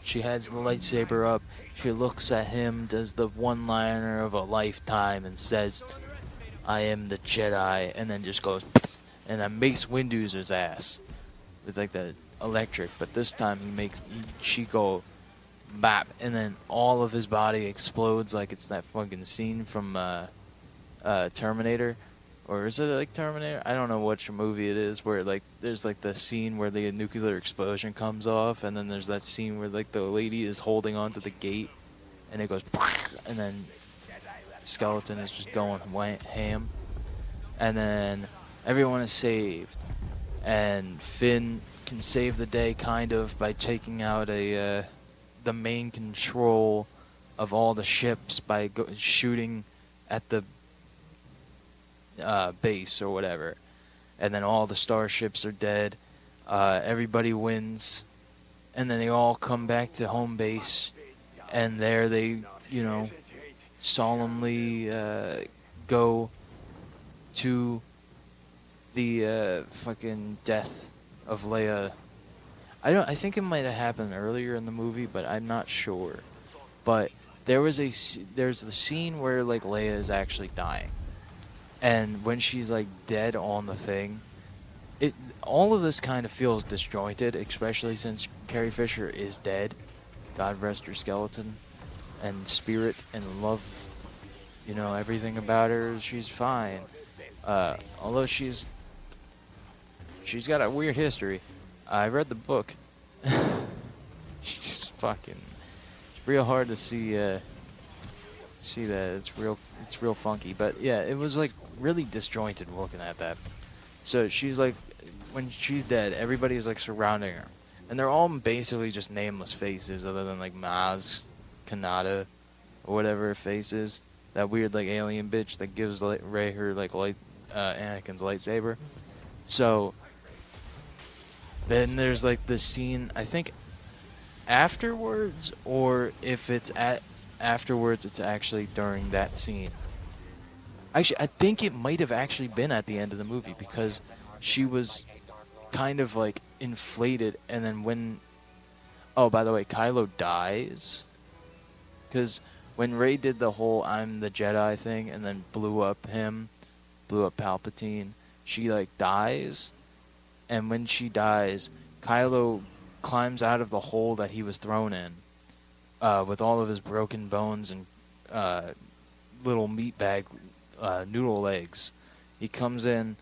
lightsaber up. She looks at him, does the one-liner of a lifetime, and says, "I am the Jedi," and then just goes, and then Mace Windu's his ass with like the electric. But this time she go, bap, and then all of his body explodes like it's that fucking scene from Terminator. Or is it like Terminator? I don't know which movie it is, where like there's like the scene where the nuclear explosion comes off, and then there's that scene where like the lady is holding onto the gate, and it goes, and then skeleton is just going ham, and then everyone is saved, and Finn can save the day kind of by taking out the main control of all the ships by shooting at the base or whatever, and then all the starships are dead. Everybody wins, and then they all come back to home base, and there they, solemnly go to the fucking death of Leia. I think it might have happened earlier in the movie, but I'm not sure. But there's the scene where like Leia is actually dying. And when she's like dead on the thing, all of this kind of feels disjointed, especially since Carrie Fisher is dead. God rest her skeleton and spirit and love, everything about her. She's fine. Although she's got a weird history. I read the book. She's fucking. It's real hard to see that. It's real funky. But yeah, it was like really disjointed looking at that. So she's like, when she's dead, everybody's like surrounding her, and they're all basically just nameless faces, other than like Maz Kanata or whatever her face is. That weird like alien bitch that gives Rey her like Anakin's lightsaber. So then there's like this scene, I think afterwards, or if it's afterwards, it's actually during that scene. Actually, I think it might have actually been at the end of the movie, because she was kind of like inflated, and then when... Oh, by the way, Kylo dies. Because when Rey did the whole "I'm the Jedi" thing and then blew up Palpatine, she like dies. And when she dies, Kylo climbs out of the hole that he was thrown in, with all of his broken bones and little meatbag noodle legs. He comes in,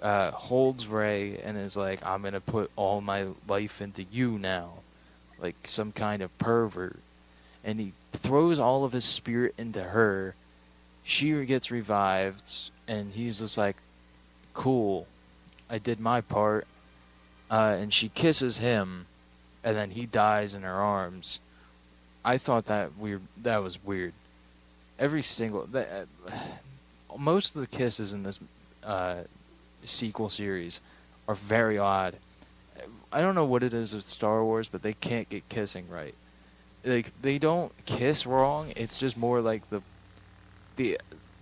holds Rey, and is like, "I'm gonna put all my life into you now," like some kind of pervert. And he throws all of his spirit into her. She gets revived, and he's just like, "Cool, I did my part." And she kisses him, and then he dies in her arms. I thought that was weird. Every single most of the kisses in this sequel series are very odd. I don't know what it is with Star Wars, but they can't get kissing right. Like, they don't kiss wrong. It's just more like the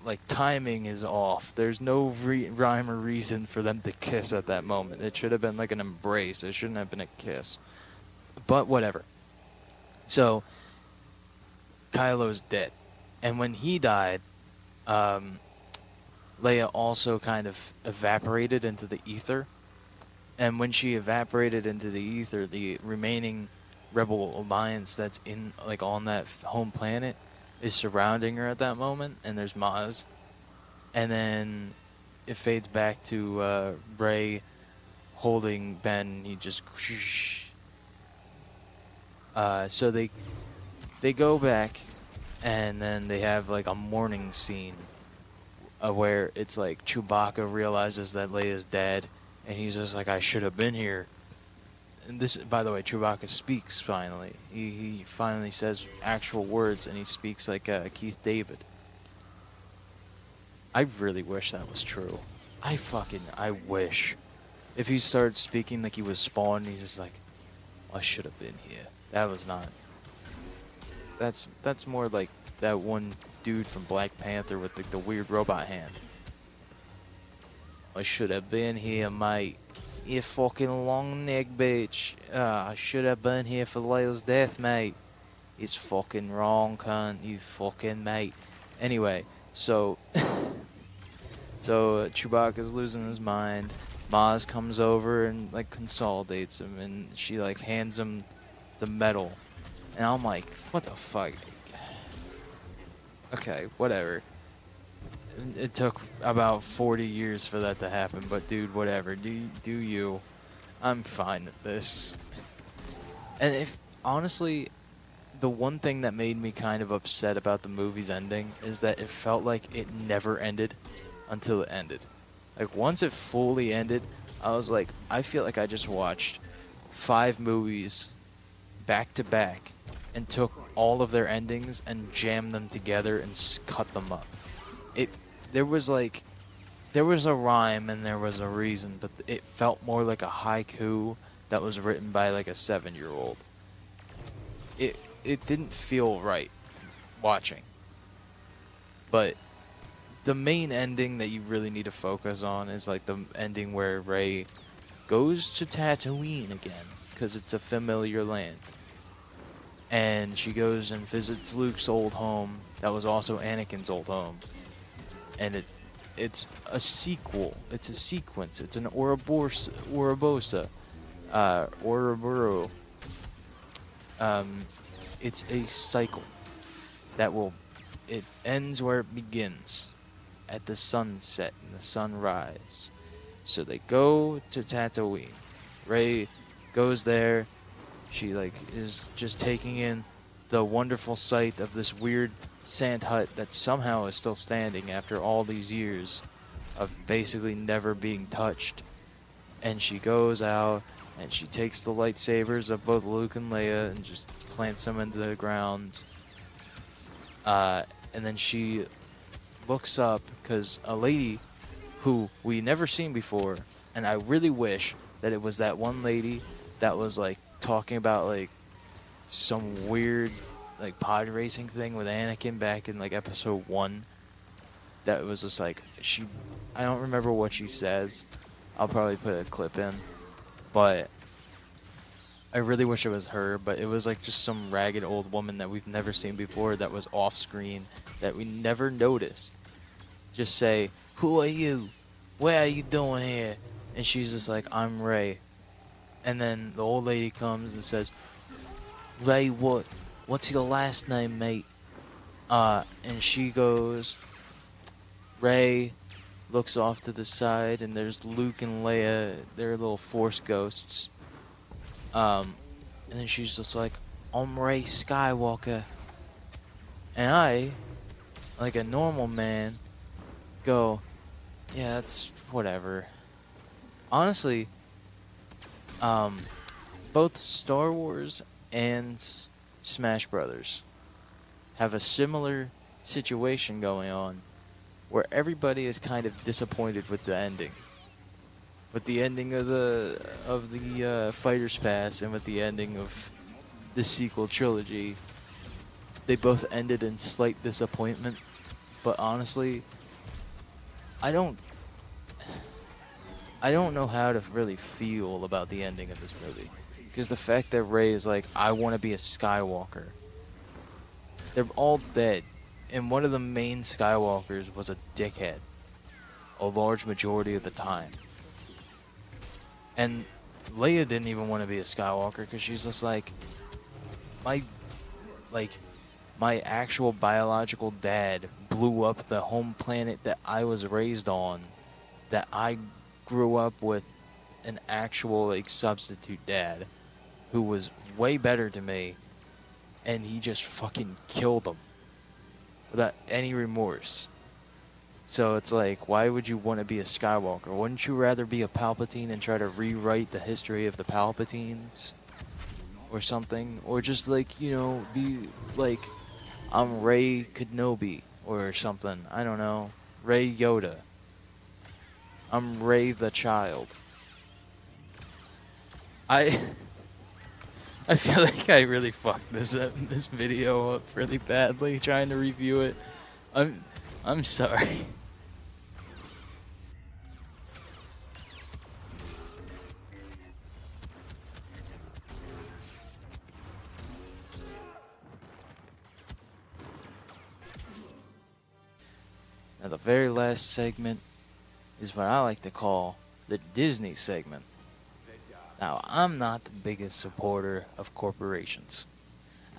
like timing is off. There's no rhyme or reason for them to kiss at that moment. It should have been like an embrace. It shouldn't have been a kiss. But whatever. So Kylo's dead, and when he died, Leia also kind of evaporated into the ether. And when she evaporated into the ether, the remaining Rebel Alliance that's in like on that home planet is surrounding her at that moment, and there's Maz. And then it fades back to Rey holding Ben. He just so they go back, and then they have like a mourning scene where it's like Chewbacca realizes that Leia's dead, and he's just like, I should have been here. And this, by the way, Chewbacca speaks finally. He finally says actual words, and he speaks like Keith David. I really wish that was true. I wish. If he started speaking like he was Spawn, he's just like, I should have been here. That was not. That's more like that one dude from Black Panther with the weird robot hand. I should have been here, mate. You fucking long neck bitch. I should have been here for Leia's death, mate. It's fucking wrong, cunt. You fucking mate. Anyway, so Chewbacca's losing his mind. Maz comes over and like consolidates him, and she like hands him the medal, and I'm like, what the fuck? Okay, whatever. It took about 40 years for that to happen, but dude, whatever. Do you? I'm fine with this. And if honestly, the one thing that made me kind of upset about the movie's ending is that it felt like it never ended until it ended. Like, once it fully ended, I was like, I feel like I just watched 5 movies back to back and took all of their endings and jammed them together and cut them up. There was a rhyme and there was a reason, but it felt more like a haiku that was written by like a 7-year-old. It didn't feel right watching. But the main ending that you really need to focus on is like the ending where Rey goes to Tatooine again, because it's a familiar land. And she goes and visits Luke's old home that was also Anakin's old home. And it's a sequel. It's a sequence. It's an Ouroboros. It's a cycle that it ends where it begins, at the sunset and the sunrise. So they go to Tatooine. Rey goes there. She is just taking in the wonderful sight of this weird sand hut that somehow is still standing after all these years of basically never being touched. And she goes out and she takes the lightsabers of both Luke and Leia and just plants them into the ground. And then she looks up because a lady who we never seen before, and I really wish that it was that one lady that was like talking about like some weird like pod racing thing with Anakin back in like episode 1. That was just like I don't remember what she says. I'll probably put a clip in, but I really wish it was her. But it was like just some ragged old woman that we've never seen before that was off screen that we never noticed. Just say, "Who are you? What are you doing here?" And she's just like, "I'm Rey." And then the old lady comes and says, "Rey, what's your last name, mate?" And she goes, Rey looks off to the side, and there's Luke and Leia. They're little Force ghosts. And then she's just like, "I'm Rey Skywalker." And I, like a normal man, go, "Yeah, that's whatever." Honestly, both Star Wars and Smash Brothers have a similar situation going on where everybody is kind of disappointed with the ending. With the ending of the Fighter's Pass and with the ending of the sequel trilogy, they both ended in slight disappointment. But honestly, I don't know how to really feel about the ending of this movie. Because the fact that Rey is like, I want to be a Skywalker. They're all dead. And one of the main Skywalkers was a dickhead. A large majority of the time. And Leia didn't even want to be a Skywalker because she's just like, my actual biological dad blew up the home planet that I was raised on, that I grew up with an actual like substitute dad who was way better to me, and he just fucking killed him without any remorse. So it's like, why would you want to be a Skywalker? Wouldn't you rather be a Palpatine and try to rewrite the history of the Palpatines or something? Or just like, you know, be like, I'm Rey Kenobi or something. I don't know. Rey Yoda. I'm Rey the child. I feel like I really fucked this video up really badly trying to review it. I'm sorry. Now the very last segment is what I like to call the Disney segment. Now, I'm not the biggest supporter of corporations.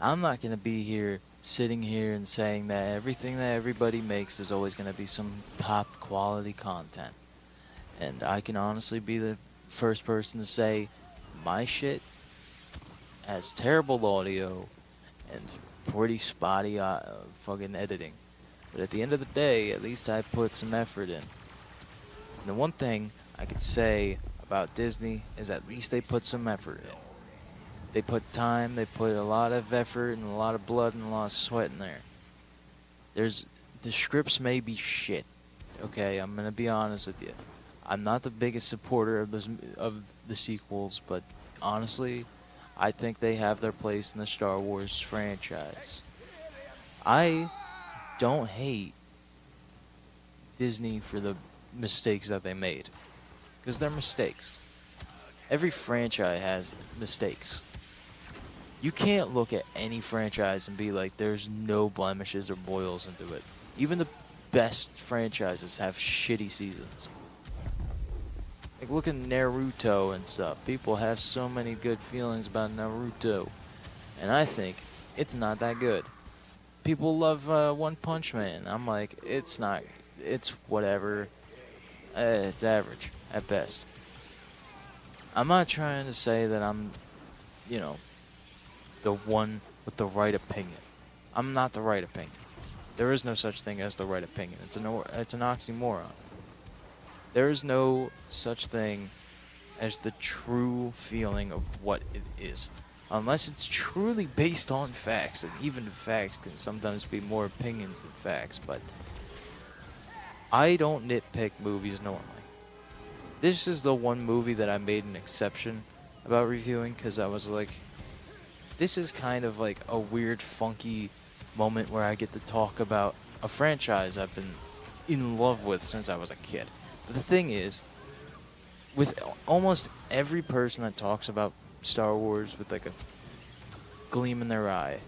I'm not going to be here sitting here and saying that everything that everybody makes is always going to be some top quality content. And I can honestly be the first person to say my shit has terrible audio and pretty spotty fucking editing. But at the end of the day, at least I put some effort in. And the one thing I could say about Disney is at least they put some effort in. They put time, they put a lot of effort and a lot of blood and a lot of sweat in there. The scripts may be shit. Okay, I'm gonna be honest with you. I'm not the biggest supporter of the sequels, but honestly, I think they have their place in the Star Wars franchise. I don't hate Disney for the mistakes that they made. Because they're mistakes. Every franchise has mistakes. You can't look at any franchise and be like, there's no blemishes or boils into it. Even the best franchises have shitty seasons. Like, look at Naruto and stuff. People have so many good feelings about Naruto. And I think it's not that good. People love One Punch Man. I'm like, it's not. It's whatever. It's average at best. I'm not trying to say that I'm, you know, the one with the right opinion. I'm not the right opinion. There is no such thing as the right opinion. It's an oxymoron. There is no such thing as the true feeling of what it is. Unless it's truly based on facts, and even facts can sometimes be more opinions than facts, but I don't nitpick movies normally. This is the one movie that I made an exception about reviewing, because I was like, this is kind of like a weird, funky moment where I get to talk about a franchise I've been in love with since I was a kid. But the thing is, with almost every person that talks about Star Wars with like a gleam in their eye,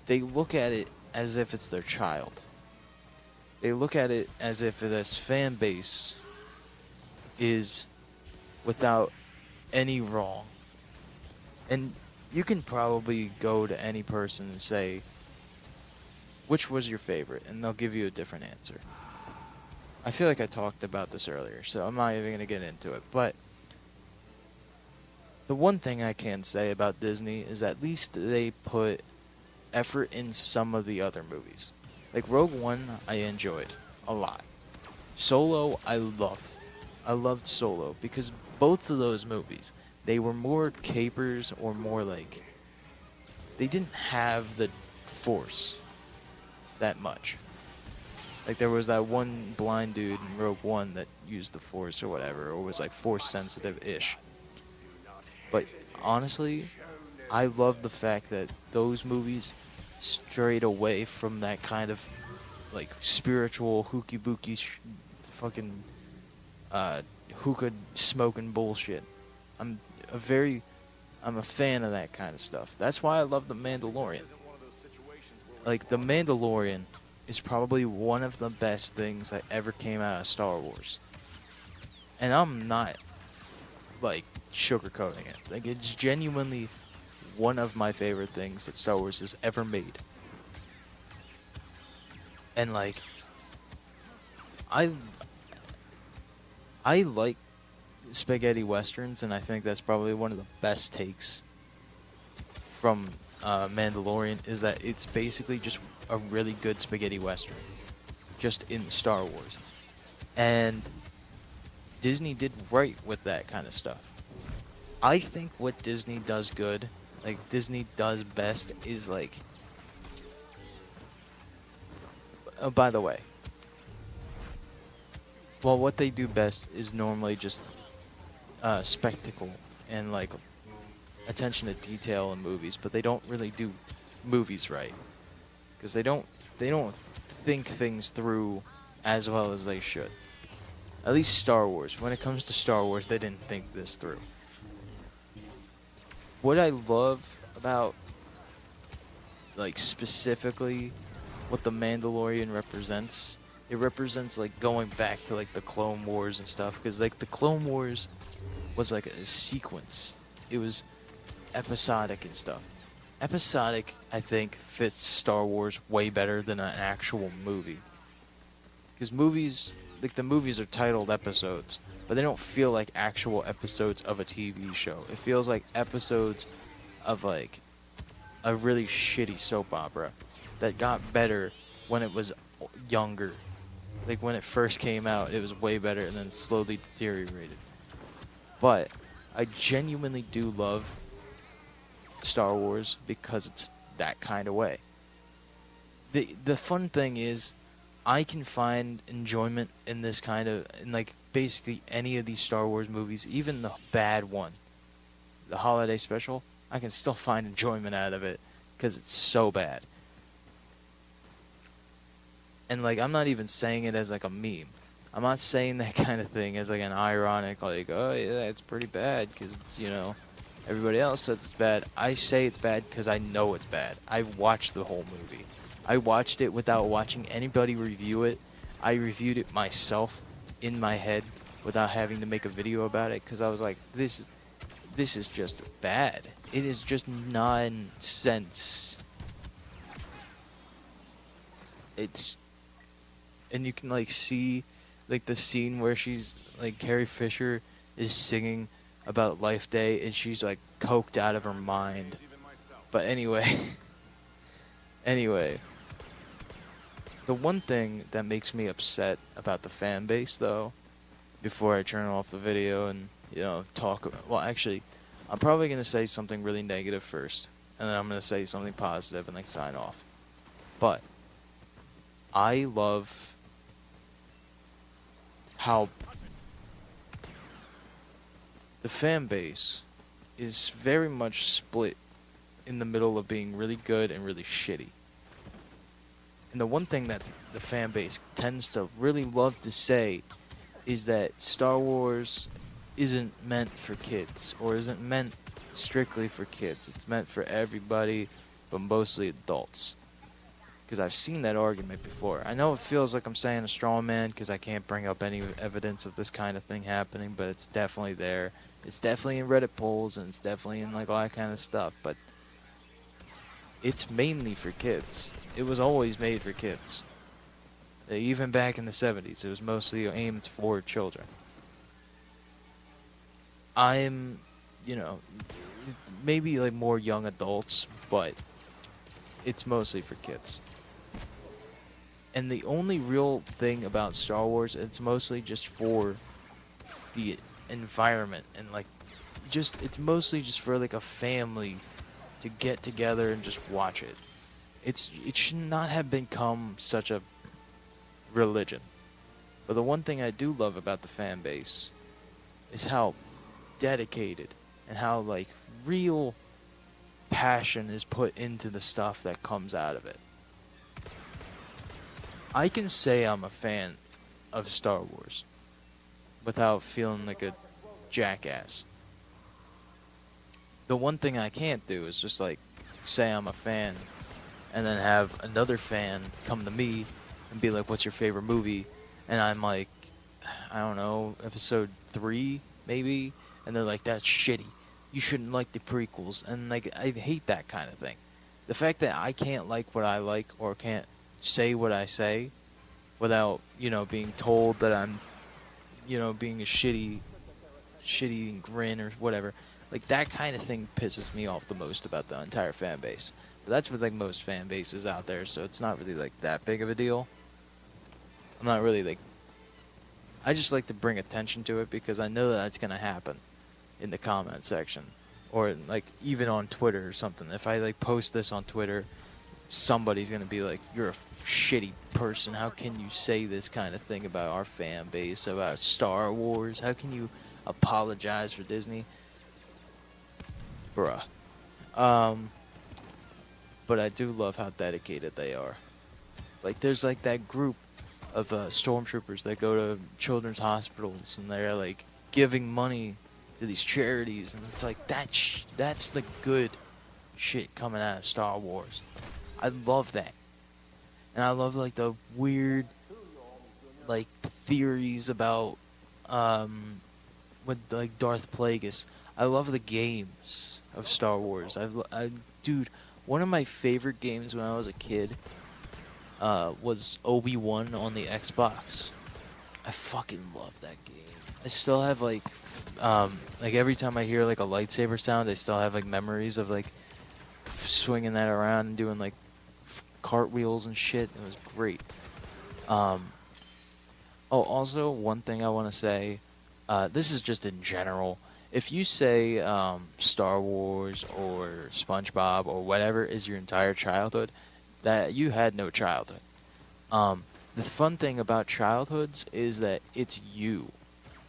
they look at it as if it's their child. They look at it as if this fan base is without any wrong. And you can probably go to any person and say, which was your favorite? And they'll give you a different answer. I feel like I talked about this earlier, so I'm not even going to get into it. But the one thing I can say about Disney is at least they put effort in some of the other movies. Like Rogue One, I enjoyed a lot. Solo, I loved. I loved Solo because both of those movies, they were more capers or more like, they didn't have the Force that much. Like, there was that one blind dude in Rogue One that used the Force or whatever, or was like Force sensitive-ish. But honestly, I love the fact that those movies strayed away from that kind of like spiritual hooky booky fucking hookah smoking bullshit. I'm a very I'm a fan of that kind of stuff. That's why I love The Mandalorian. Like, The Mandalorian is probably one of the best things that ever came out of Star Wars. And I'm not like sugarcoating it. Like, it's genuinely one of my favorite things that Star Wars has ever made. And like, I like spaghetti westerns, and I think that's probably one of the best takes from Mandalorian, is that it's basically just a really good spaghetti western, just in Star Wars. And Disney did right with that kind of stuff. I think what Disney does good, like Disney does best, is like... Oh, by the way, well, what they do best is normally just spectacle and like attention to detail in movies, but they don't really do movies right, because they don't think things through as well as they should. At least Star Wars. When it comes to Star Wars, they didn't think this through. What I love about, like, specifically what the Mandalorian represents, it represents like going back to like the Clone Wars and stuff, because like the Clone Wars was like a sequence. It was episodic and stuff. Episodic, I think, fits Star Wars way better than an actual movie. Because movies, like the movies are titled episodes, but they don't feel like actual episodes of a TV show. It feels like episodes of like a really shitty soap opera that got better when it was younger. Like when it first came out, it was way better and then slowly deteriorated. But I genuinely do love Star Wars because it's that kind of way. The fun thing is, I can find enjoyment in this kind of, in like basically any of these Star Wars movies, even the bad one, the holiday special, I can still find enjoyment out of it because it's so bad. And like, I'm not even saying it as like a meme. I'm not saying that kind of thing as like an ironic, like, oh yeah, it's pretty bad because it's, you know, everybody else says it's bad. I say it's bad because I know it's bad. I watched the whole movie. I watched it without watching anybody review it. I reviewed it myself in my head without having to make a video about it, because I was like, this is just bad. It is just nonsense. And you can like see like the scene where she's like, Carrie Fisher is singing about Life Day and she's like coked out of her mind. But anyway, the one thing that makes me upset about the fan base, though, before I turn off the video and, you know, talk about, well, actually, I'm probably going to say something really negative first, and then I'm going to say something positive and then sign off. But I love how the fan base is very much split in the middle of being really good and really shitty. And the one thing that the fan base tends to really love to say is that Star Wars isn't meant for kids, or isn't meant strictly for kids. It's meant for everybody, but mostly adults. Because I've seen that argument before. I know it feels like I'm saying a straw man because I can't bring up any evidence of this kind of thing happening, but it's definitely there. It's definitely in Reddit polls, and it's definitely in like all that kind of stuff, but it's mainly for kids. It was always made for kids. Even back in the 70s, it was mostly aimed for children. I'm, you know, maybe like more young adults, but it's mostly for kids. And the only real thing about Star Wars, it's mostly just for the environment, and like, just, it's mostly just for like a family to get together and just watch it. It should not have become such a religion. But the one thing I do love about the fan base is how dedicated and how like real passion is put into the stuff that comes out of it. I can say I'm a fan of Star Wars without feeling like a jackass. The one thing I can't do is just like say I'm a fan and then have another fan come to me and be like, what's your favorite movie? And I'm like, I don't know, episode 3 maybe, and they're like, that's shitty, you shouldn't like the prequels. And like, I hate that kind of thing. The fact that I can't like what I like or can't say what I say without, you know, being told that I'm, you know, being a shitty grin or whatever, like that kind of thing pisses me off the most about the entire fan base. But that's with like most fan bases out there, so it's not really like that big of a deal. I'm not really like, I just like to bring attention to it because I know that that's gonna happen in the comment section, or like even on Twitter or something. If I like post this on Twitter, somebody's gonna be like, you're a shitty person, how can you say this kind of thing about our fan base, about Star Wars, how can you apologize for Disney? Bruh. But I do love how dedicated they are. Like there's like that group of stormtroopers that go to children's hospitals and they're like giving money to these charities, and it's like that's the good shit coming out of Star Wars. I love that. And I love like the weird like theories about with like Darth Plagueis. I love the games of Star Wars. Dude, one of my favorite games when I was a kid was Obi-Wan on the Xbox. I fucking love that game. I still have like every time I hear like a lightsaber sound, I still have like memories of like swinging that around and doing like cartwheels and shit. It was great. Oh, also one thing I want to say, this is just in general. If you say Star Wars or SpongeBob or whatever is your entire childhood, that you had no childhood. The fun thing about childhoods is that it's you.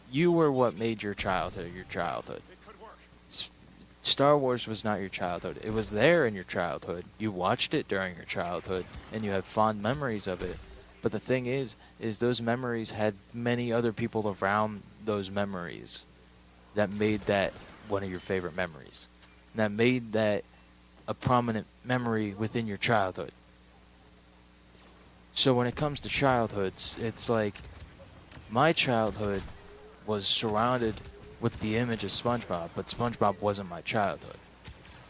You were what made your childhood your childhood. Star Wars was not your childhood. It was there in your childhood. You watched it during your childhood, and you have fond memories of it. But the thing is those memories had many other people around those memories that made that one of your favorite memories. And that made that a prominent memory within your childhood. So when it comes to childhoods, it's like my childhood was surrounded with the image of SpongeBob, but SpongeBob wasn't my childhood.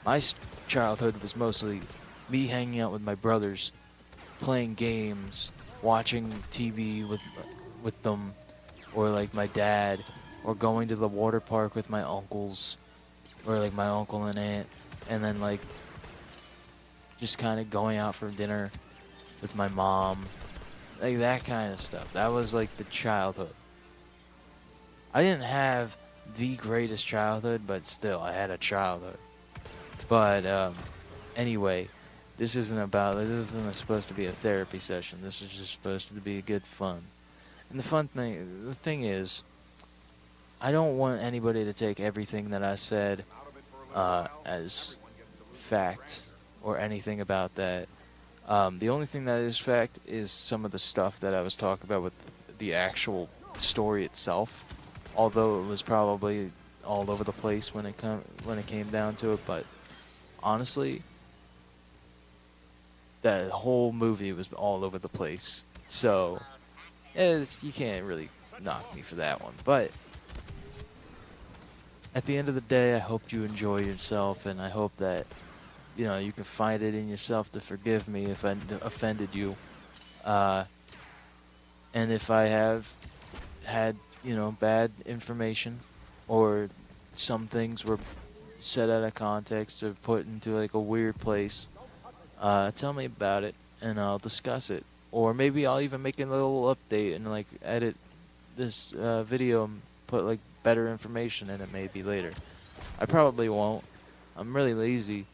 My childhood was mostly me hanging out with my brothers, playing games, watching TV with them, or like my dad, or going to the water park with my uncles, or like my uncle and aunt, and then like just kind of going out for dinner with my mom, like that kind of stuff. That was like the childhood. I didn't have the greatest childhood, but still, I had a childhood. But anyway, this isn't supposed to be a therapy session. This is just supposed to be good fun. And the thing is, I don't want anybody to take everything that I said as fact or anything about that. The only thing that is fact is some of the stuff that I was talking about with the actual story itself. Although it was probably all over the place when it came down to it, but honestly, that whole movie was all over the place. So you can't really knock me for that one. But at the end of the day, I hope you enjoy yourself, and I hope that you can find it in yourself to forgive me if I offended you. And if I have had bad information, or some things were said out of context or put into like a weird place, tell me about it and I'll discuss it. Or maybe I'll even make a little update and like edit this video and put like better information in it maybe later. I probably won't. I'm really lazy.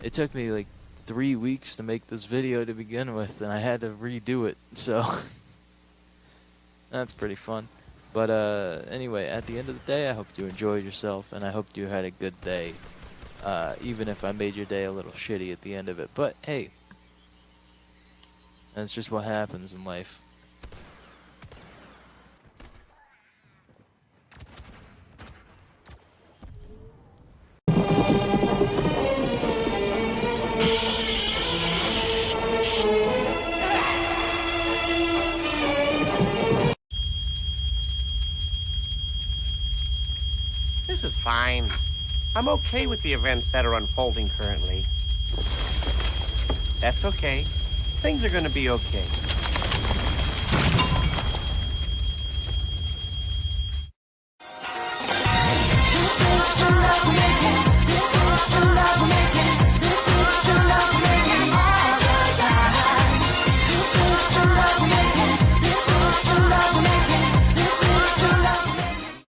It took me like 3 weeks to make this video to begin with, and I had to redo it, so That's pretty fun. But anyway, at the end of the day, I hope you enjoyed yourself, and I hope you had a good day. Even if I made your day a little shitty at the end of it. But hey, that's just what happens in life. This is fine. I'm okay with the events that are unfolding currently. That's okay. Things are gonna be okay.